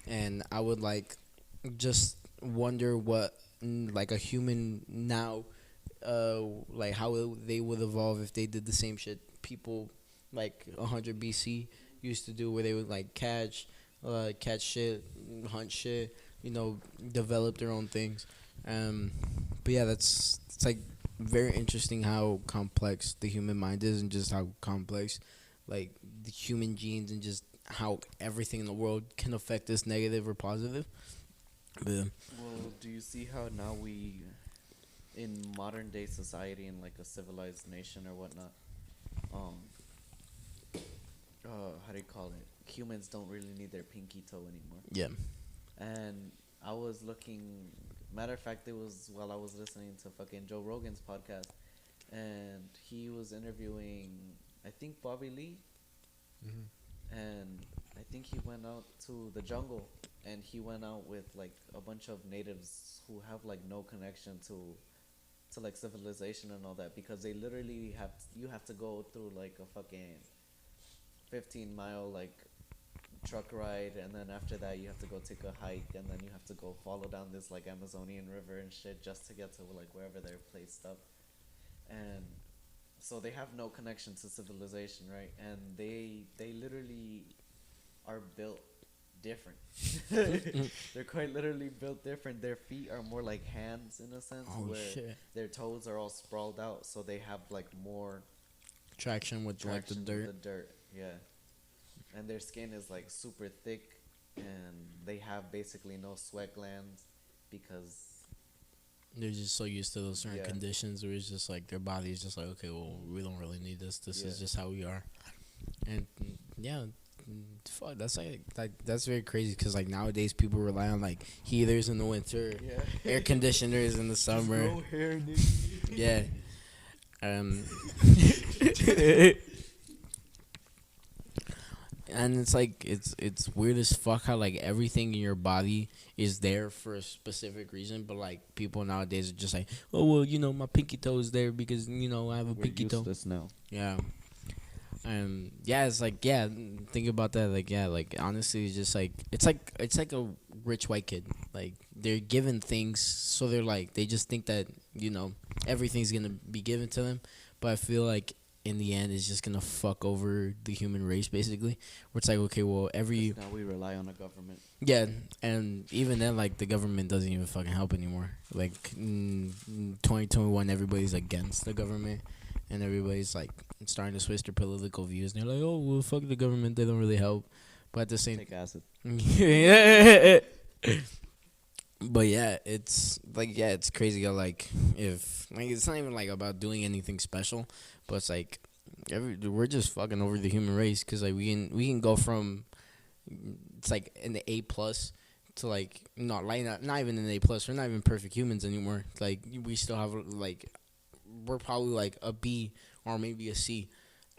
And I would like just wonder what like a human now, like how they would evolve if they did the same shit people like 100 BC used to do, where they would like catch shit, hunt shit, you know, develop their own things. But yeah, it's like very interesting how complex the human mind is, and just how complex like the human genes, and just how everything in the world can affect us, negative or positive. But yeah. Well, do you see how now we, in modern day society, in like a civilized nation or whatnot, how do you call it? Humans don't really need their pinky toe anymore. Yeah. And I was looking, matter of fact, it was while I was listening to fucking Joe Rogan's podcast, and he was interviewing, I think, Bobby Lee, and I think he went out to the jungle, and he went out with like a bunch of natives who have like no connection to like civilization and all that, because they literally you have to go through like a fucking 15-mile like truck ride, and then after that you have to go take a hike, and then you have to go follow down this like Amazonian river and shit just to get to like wherever they're placed up. And so they have no connection to civilization, right? And they literally are built different. They're quite literally built different. Their feet are more like hands in a sense, Oh, where shit. their toes are all sprawled out, so they have like more Traction with like the traction dirt. with the dirt, yeah. And their skin is like super thick, and they have basically no sweat glands because They're just so used to those certain Yeah. conditions where it's just like their body is just like, okay, well, we don't really need this. This is Yeah. just how we are. And yeah, fuck, that's like that's very crazy, because like nowadays people rely on like heaters in the winter, yeah, air conditioners in the summer. no hair, nigga. Yeah. And it's like it's weird as fuck how like everything in your body is there for a specific reason, but like people nowadays are just like, oh well, my pinky toe is there because I have a We're pinky toe. useless now. Yeah. Yeah, it's like think about that. Like like honestly, it's like a rich white kid. Like they're given things, so they just think that everything's gonna be given to them. But I feel like in the end, it's just gonna fuck over the human race, basically. Where it's like, okay, well, 'Cause now we rely on the government. yeah, and even then, like the government doesn't even fucking help anymore. Like 2021, everybody's against the government, and everybody's like starting to switch their political views. And they're like, oh well, fuck the government, they don't really help. But at the same, Take acid. yeah. But it's like it's crazy. How, like if like it's not even like about doing anything special, but it's like we're just fucking over the human race because like we can go from it's like in the A+ to like not even an A+. We're not even perfect humans anymore. Like we still have like we're probably like a B or maybe a C.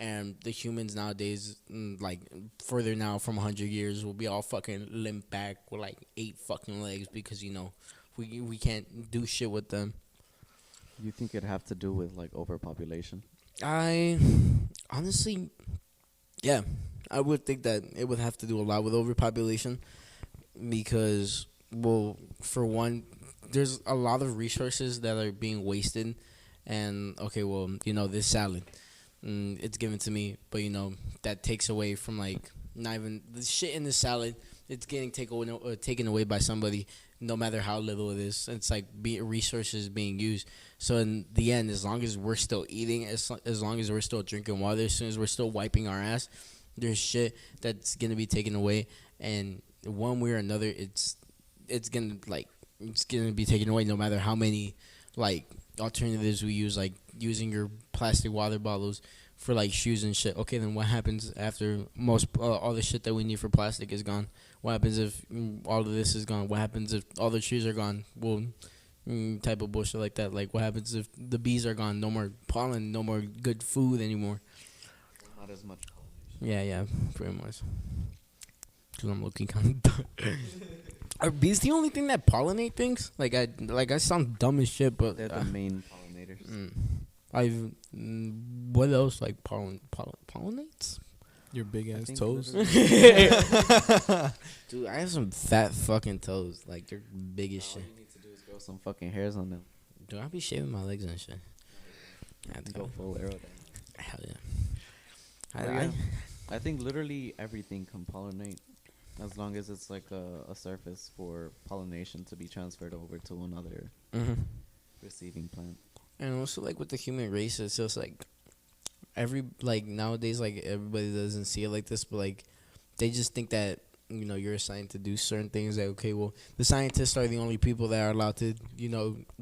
And the humans nowadays, like further now from 100 years, will be all fucking limp back with like 8 fucking legs because we can't do shit with them. You think it'd have to do with like overpopulation? I honestly, yeah, I would think that it would have to do a lot with overpopulation because, well, for one, there's a lot of resources that are being wasted, and okay, well, this salad. It's given to me, but that takes away from like not even the shit in the salad. It's getting taken away by somebody, no matter how little it is. It's like resources being used. So in the end, as long as we're still eating, as long as we're still drinking water, as soon as we're still wiping our ass, there's shit that's gonna be taken away, and one way or another, it's gonna be taken away, no matter how many like alternatives we use, like using your plastic water bottles for like shoes and shit. Okay, then what happens after all the shit that we need for plastic is gone? What happens if all of this is gone? What happens if all the trees are gone? Well, type of bullshit like that. Like what happens if the bees are gone? No more pollen, no more good food anymore. Not as much. Yeah, pretty much. Cause I'm looking kind of. Are bees the only thing that pollinate things? I sound dumb as shit, but They're the main pollinators. What else like pollinates? Your big ass think toes. Dude, I have some fat fucking toes. Like they're big as All shit. you need to do is grow some fucking hairs on them. Dude, I be shaving my legs and shit. I have to Go go. full arrow. Hell yeah. Oh, yeah. I think literally everything can pollinate, as long as it's like a surface for pollination to be transferred over to another receiving plant. And also like with the human race, it's just like nowadays like everybody doesn't see it like this, but like they just think that you're assigned to do certain things. That okay, well the scientists are the only people that are allowed to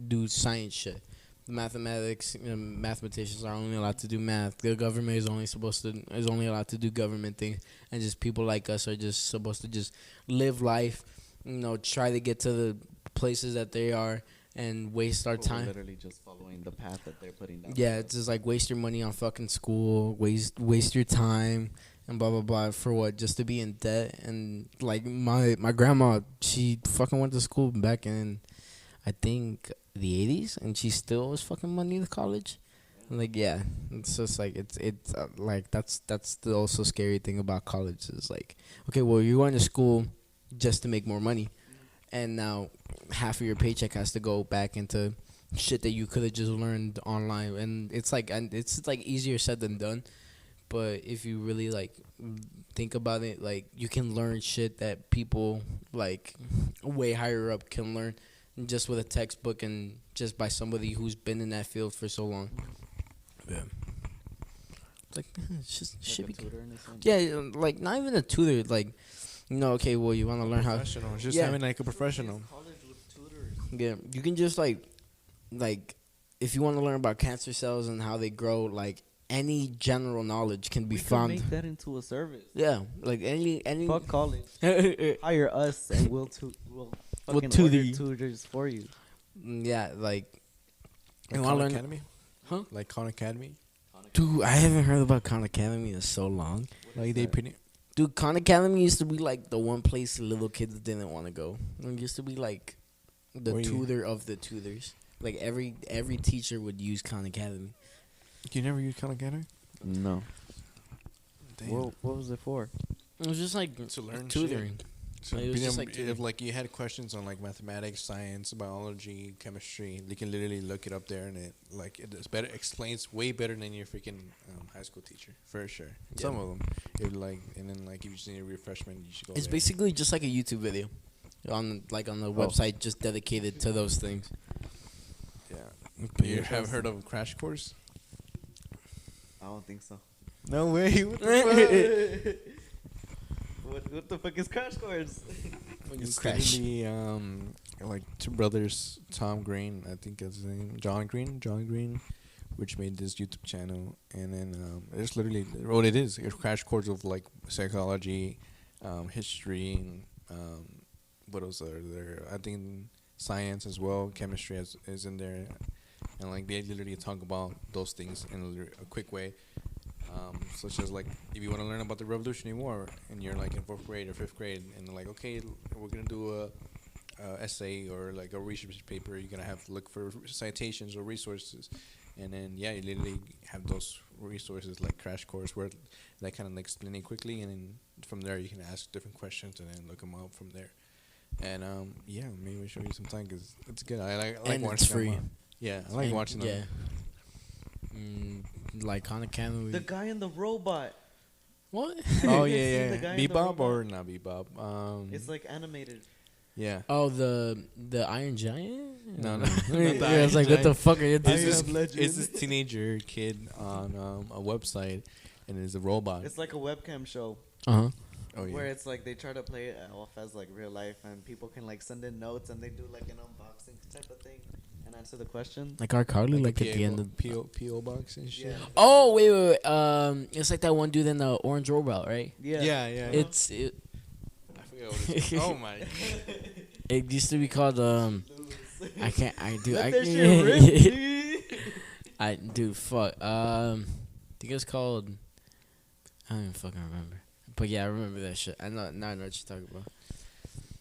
do science shit. The mathematicians are only allowed to do math. The government is only allowed to do government things, and just people like us are just supposed to just live life, try to get to the places that they are and waste our time. We're literally just following the path that they're putting down. Yeah, it's just like waste your money on fucking school, waste your time, and blah blah blah for what? Just to be in debt. And like my grandma, she fucking went to school back in, I think, the 80s, and she still was fucking money to college. Like yeah, it's just like it's like that's the also scary thing about college is like, okay, well you're going to school just to make more money, and now half of your paycheck has to go back into shit that you could have just learned online. And it's like easier said than done, but if you really like think about it, like you can learn shit that people like way higher up can learn just with a textbook and just by somebody who's been in that field for so long. Yeah. It's like it's just shit. Yeah, like not even a tutor. Like, okay, well you want to learn how. Professional. Just Yeah. having like a professional. Yeah, you can just like if you want to learn about cancer cells and how they grow, like any general knowledge can be We can found. make that into a service. Yeah, like any. Fuck college. Hire us and we'll fucking tutor order you. tutors for you. Yeah, like. Like You wanna Khan learn- Academy? Huh? Like Khan Academy? Dude, I haven't heard about Khan Academy in so long. Like they pretty. Dude, Khan Academy used to be like the one place little kids didn't want to go. It used to be like the Where you- tutor of the tutors. Like every teacher would use Khan Academy. You never use Khan Academy? No. Damn. What was it for? It was just like To learn tutoring. So Like, it was you just know, like tutoring. if like you had questions on like mathematics, science, biology, chemistry, they can literally look it up there, and it's better, explains way better than your freaking high school teacher for sure. Yeah. Some of them, and then like if you just need a refreshment, you should go. It's there. basically just like a YouTube video on the website just dedicated to those things. Yeah. You have heard of Crash Course? I don't think so. No way. What the What the fuck is Crash Course? When you It's crash. literally like two brothers, Tom Green, I think that's his name, John Green, which made this YouTube channel, and then it's literally what it is. It's Crash Course of like psychology, history, and what else are there? I think science as well, chemistry is in there, and like they literally talk about those things in a quick way. Such as like if you want to learn about the Revolutionary War and you're like in 4th grade or 5th grade and they're like, okay, we're gonna do a essay or like a research paper, you're gonna have to look for citations or resources, and then yeah, you literally have those resources like Crash Course where they kind of explain it quickly, and then from there you can ask different questions and then look them up from there. And yeah, maybe we'll show you some time because it's good. I like And watching it's free. them. Yeah, I like And- watching them. Yeah. Like Khan Academy. The guy in the robot. What? Oh You yeah, seen the yeah. guy in the Bebop robot? or not Bebop? It's like animated. Yeah. Oh, the Iron Giant? No, no, yeah, not the it's Iron like, what the Giant. fuck are you It's doing? this teenager kid on a website, and it's a robot. It's like a webcam show Uh-huh. Oh yeah. where it's like they try to play it off as like real life, and people can like send in notes, and they do like an unboxing type of thing and answer the question. Like iCarly, like a at the end of... PO box and shit. Yeah. Oh, wait. It's like that one dude in the orange robot, right? Yeah. Yeah. I I forget what it's Oh my. it used to be called, I can't, I do, Let that shit rip, dude. dude, fuck. I think it's called, I don't even fucking remember. But yeah, I remember that shit. Now I know what you're talking about.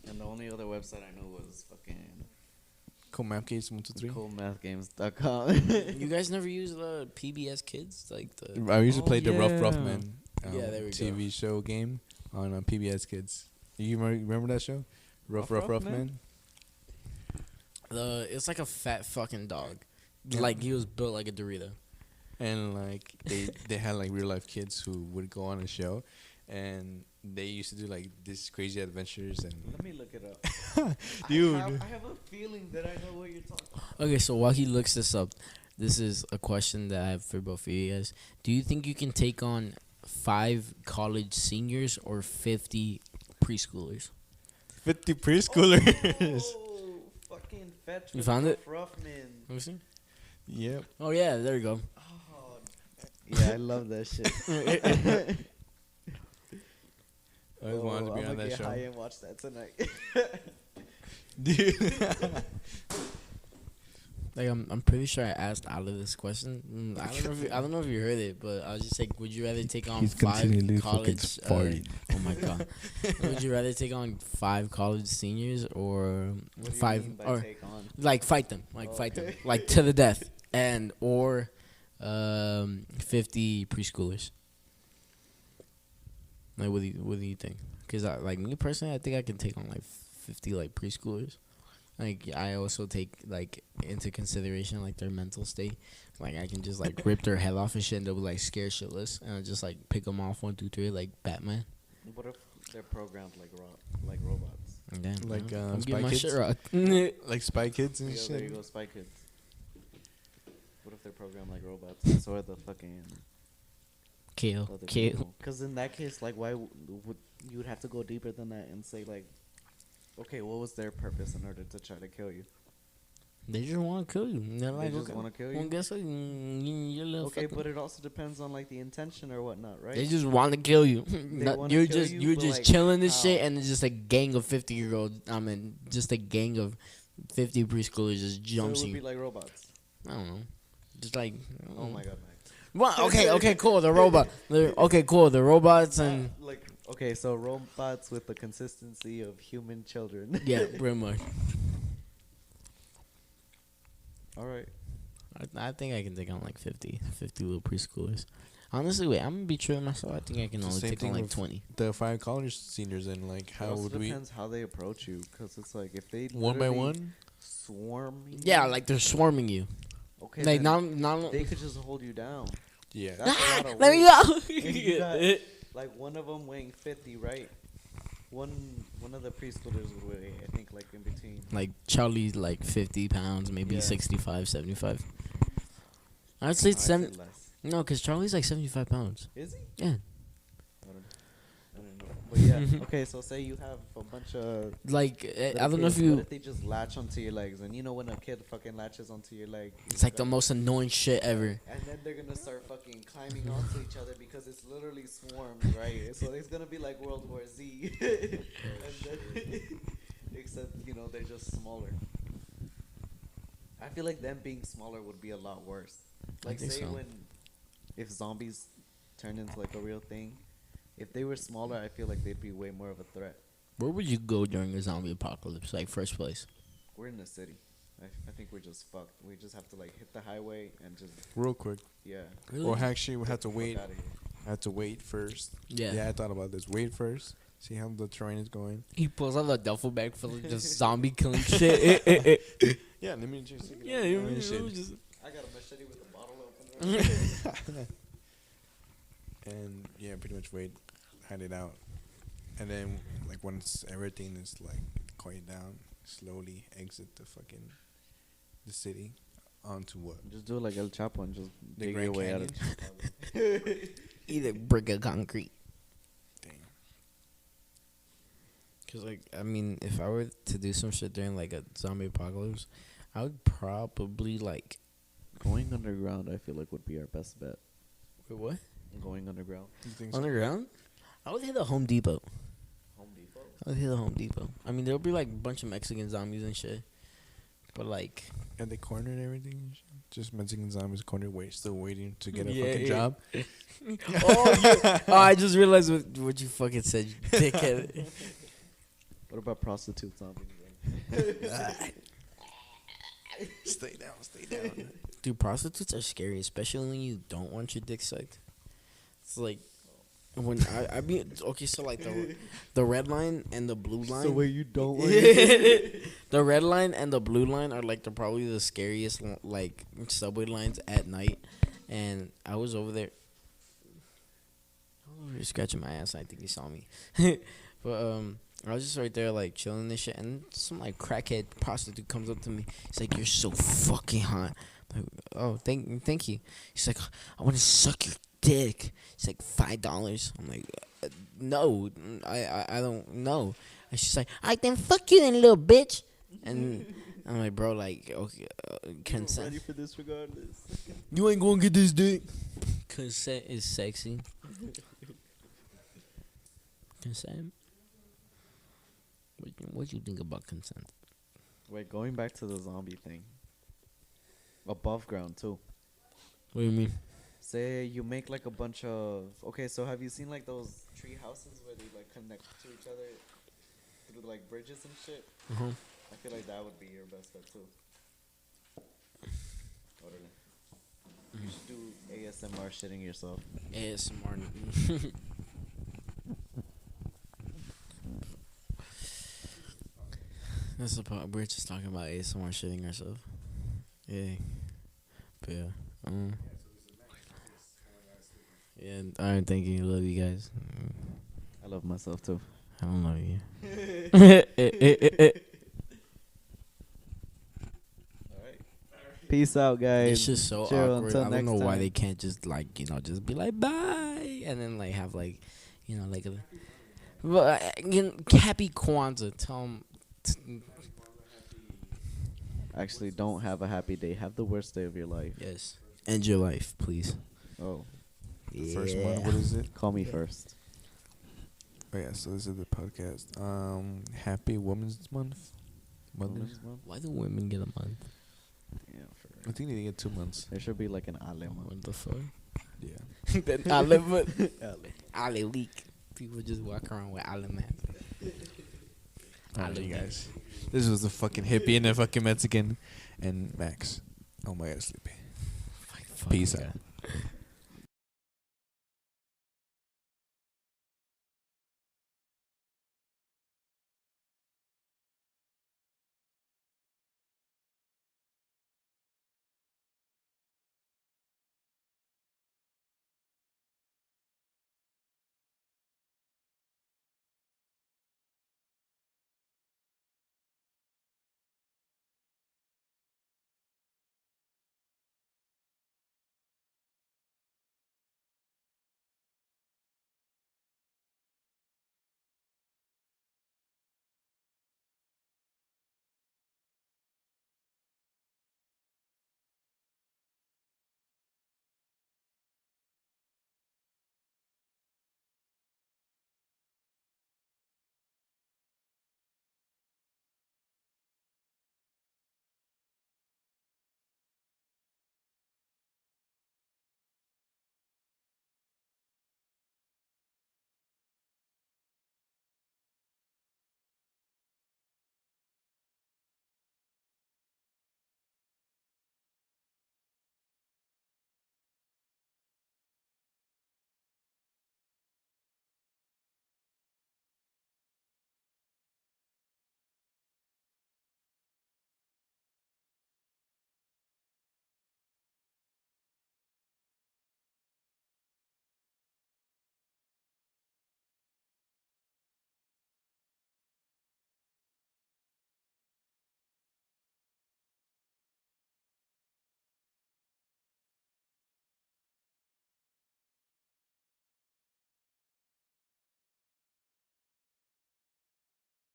And the only other website I knew was fucking Cool map case 1 2 3. coolmathgames.com. You guys never use the PBS Kids? Like the... I used to Oh, play the Rough yeah. Man Yeah, there we go. TV show game on PBS Kids. You remember that show? Rough Man? It's like a fat fucking dog. Yeah. Like he was built like a Dorito. And like they had like real life kids who would go on a show, and they used to do like this crazy adventures and Let me look it up. Dude. I have a feeling that I know what you're talking about. Okay, so while he looks this up, this is a question that I have for both of you guys. Do you think you can take on 5 college seniors or 50 preschoolers? 50 preschoolers. Oh, fucking fetch. You found it? Ruffman. Let me see. Yep. Oh yeah, there you go. Oh, yeah, I love that shit. I always wanted to be I'm on gonna that get show. high and watch that tonight. Dude. Like I'm pretty sure I asked out of this question. I don't know if you heard it, but I was just like, would you rather take on He's 5 continually college? fucking farting. Oh my god! Would you rather take on 5 college seniors or What do you 5 mean by or take on? like fight them, fight them, Okay. like to the death, and or 50 preschoolers? Like what do you think? Because like me personally, I think I can take on like 50 like preschoolers. Like I also take like into consideration like their mental state. Like I can just like rip their head off and shit, and they'll be like scared shitless, and I'll just like pick them off 1, 2, 3 like Batman. What if they're programmed like robots? And then, Like, I'm Spy getting my Kids? shit rocked. Like Spy Kids and There you shit. go, Spy Kids. What if they're programmed like robots? So are the fucking Kill. other people. Because in that case, like, why would you would have to go deeper than that and say like, okay, what was their purpose in order to try to kill you? They just want to kill you. They're like, just okay, wanna kill Well, you? guess what? You're a little Okay, fucking- but it also depends on like the intention or whatnot, right? They just want to kill you. wanna You're kill just you, you're but, just like, chilling this how? shit, and it's just a gang of 50-year-old. I mean, just a gang of 50 preschoolers just So it jumps would you. be like robots. I don't know. Just like. Oh my god, Max. Well, okay, cool. The robot. Okay, cool. The robots and Like Okay, so robots with the consistency of human children. Yeah, pretty much. All right. I think I can take on like 50 little preschoolers. Honestly, wait, I'm gonna be true with myself. I think I can It's the only same take on thing like with 20. The 5 college seniors and like It how also would we depends how they approach you, because it's like if they one by literally one? swarm you. Yeah, like they're swarming you. Okay, Like then not. they could just hold you down. Yeah. That's a lot of Let me weight. go. You got, like one of them weighing 50, right? One of the preschoolers would weigh, I think, like in between. Like Charlie's like 50 pounds, maybe Yeah. 65, 75. I'd say No, I'd say seven. less. No, because Charlie's like 75 pounds. Is he? Yeah. I don't know. But yeah, okay. So say you have a bunch of. Like little I don't know if kids, you. What if they just latch onto your legs, and you know when a kid fucking latches onto your leg? It's like the most annoying shit ever. And then they're gonna start fucking climbing onto each other because it's literally swarms, right? So it's gonna be like World War Z. And then except they're just smaller. I feel like them being smaller would be a lot worse. Like think say so. if zombies turned into like a real thing, if they were smaller, I feel like they'd be way more of a threat. Where would you go during a zombie apocalypse? Like first place. We're in the city. I think we're just fucked. We just have to like hit the highway and just Real quick. yeah. Or actually we have to Fuck wait. outta here. Have to wait first. Yeah. Yeah, I thought about this. Wait first. See how the terrain is going. He pulls out a duffel bag full of just zombie killing shit. Yeah, let me just Yeah, shit. I got a machete with a bottle opener. And yeah, pretty much wait, hide it out, and then like once everything is like quiet down, slowly exit the city onto what? Just do it like El Chapo and just The dig your Grand way out of Canyon? Either brick or concrete. Damn. Cause like I mean, if I were to do some shit during like a zombie apocalypse, I would probably like. Going underground, I feel like would be our best bet. Wait, what? Going underground. You think so? Underground? I would hit the Home Depot. Home Depot. I would hit the Home Depot. I mean, there'll be like a bunch of Mexican zombies and shit, but like. And they cornered everything. And shit? Just Mexican zombies cornered, still waiting to get a Yeah, fucking yeah. job. Oh, I just realized what you fucking said, you dickhead. What about prostitute zombies? Stay down. Dude, prostitutes are scary, especially when you don't want your dick sucked. It's like when I mean, okay, so like the red line and the blue line. So where you don't want The red line and the blue line are like probably the scariest like subway lines at night. And I was over there. I was over here scratching my ass. I think he saw me. But I was just right there like chilling and shit, and some like crackhead prostitute comes up to me. He's like, "You're so fucking hot." I'm like, oh, thank you. He's like, "I want to suck your dick." He's like, $5. I'm like, no, I don't know. And she's like, "I then fuck you then, little bitch." And I'm like, bro, like, okay, consent. ready for this regardless. You ain't gonna get this dick. Consent is sexy. Consent. What you think about consent? Wait, going back to the zombie thing. Above ground too. What do you mean? Say you make like a bunch of so have you seen like those tree houses where they like connect to each other through like bridges and shit? Uh-huh. I feel like that would be your best bet too. Totally. You should do ASMR shitting yourself. ASMR. That's the part. We're just talking about ASMR shitting ourselves. Yeah. But yeah. Yeah. Alright, thank you. Love you guys. I love myself too. I don't love you. Alright. Peace out, guys. It's just so Cheers, awkward. until I don't next know why time. they can't just like just be like bye and then like have like like a. Well, happy Kwanzaa. Tell them. Actually, don't have a happy day. Have the worst day of your life. Yes. End your life, please. Oh, First one, what is it? call me first. Oh yeah, so this is the podcast. Happy Women's Month. Mother's. Women's Month? Why do women get a month? Yeah, I think they get 2 months. there should be like an Ale month. What the fuck? Yeah. Then Ale month. Ale week. People just walk around with Alaman. Alright, you guys. This was the fucking hippie and the fucking Mexican and Max. Oh my god, sleepy. Peace out.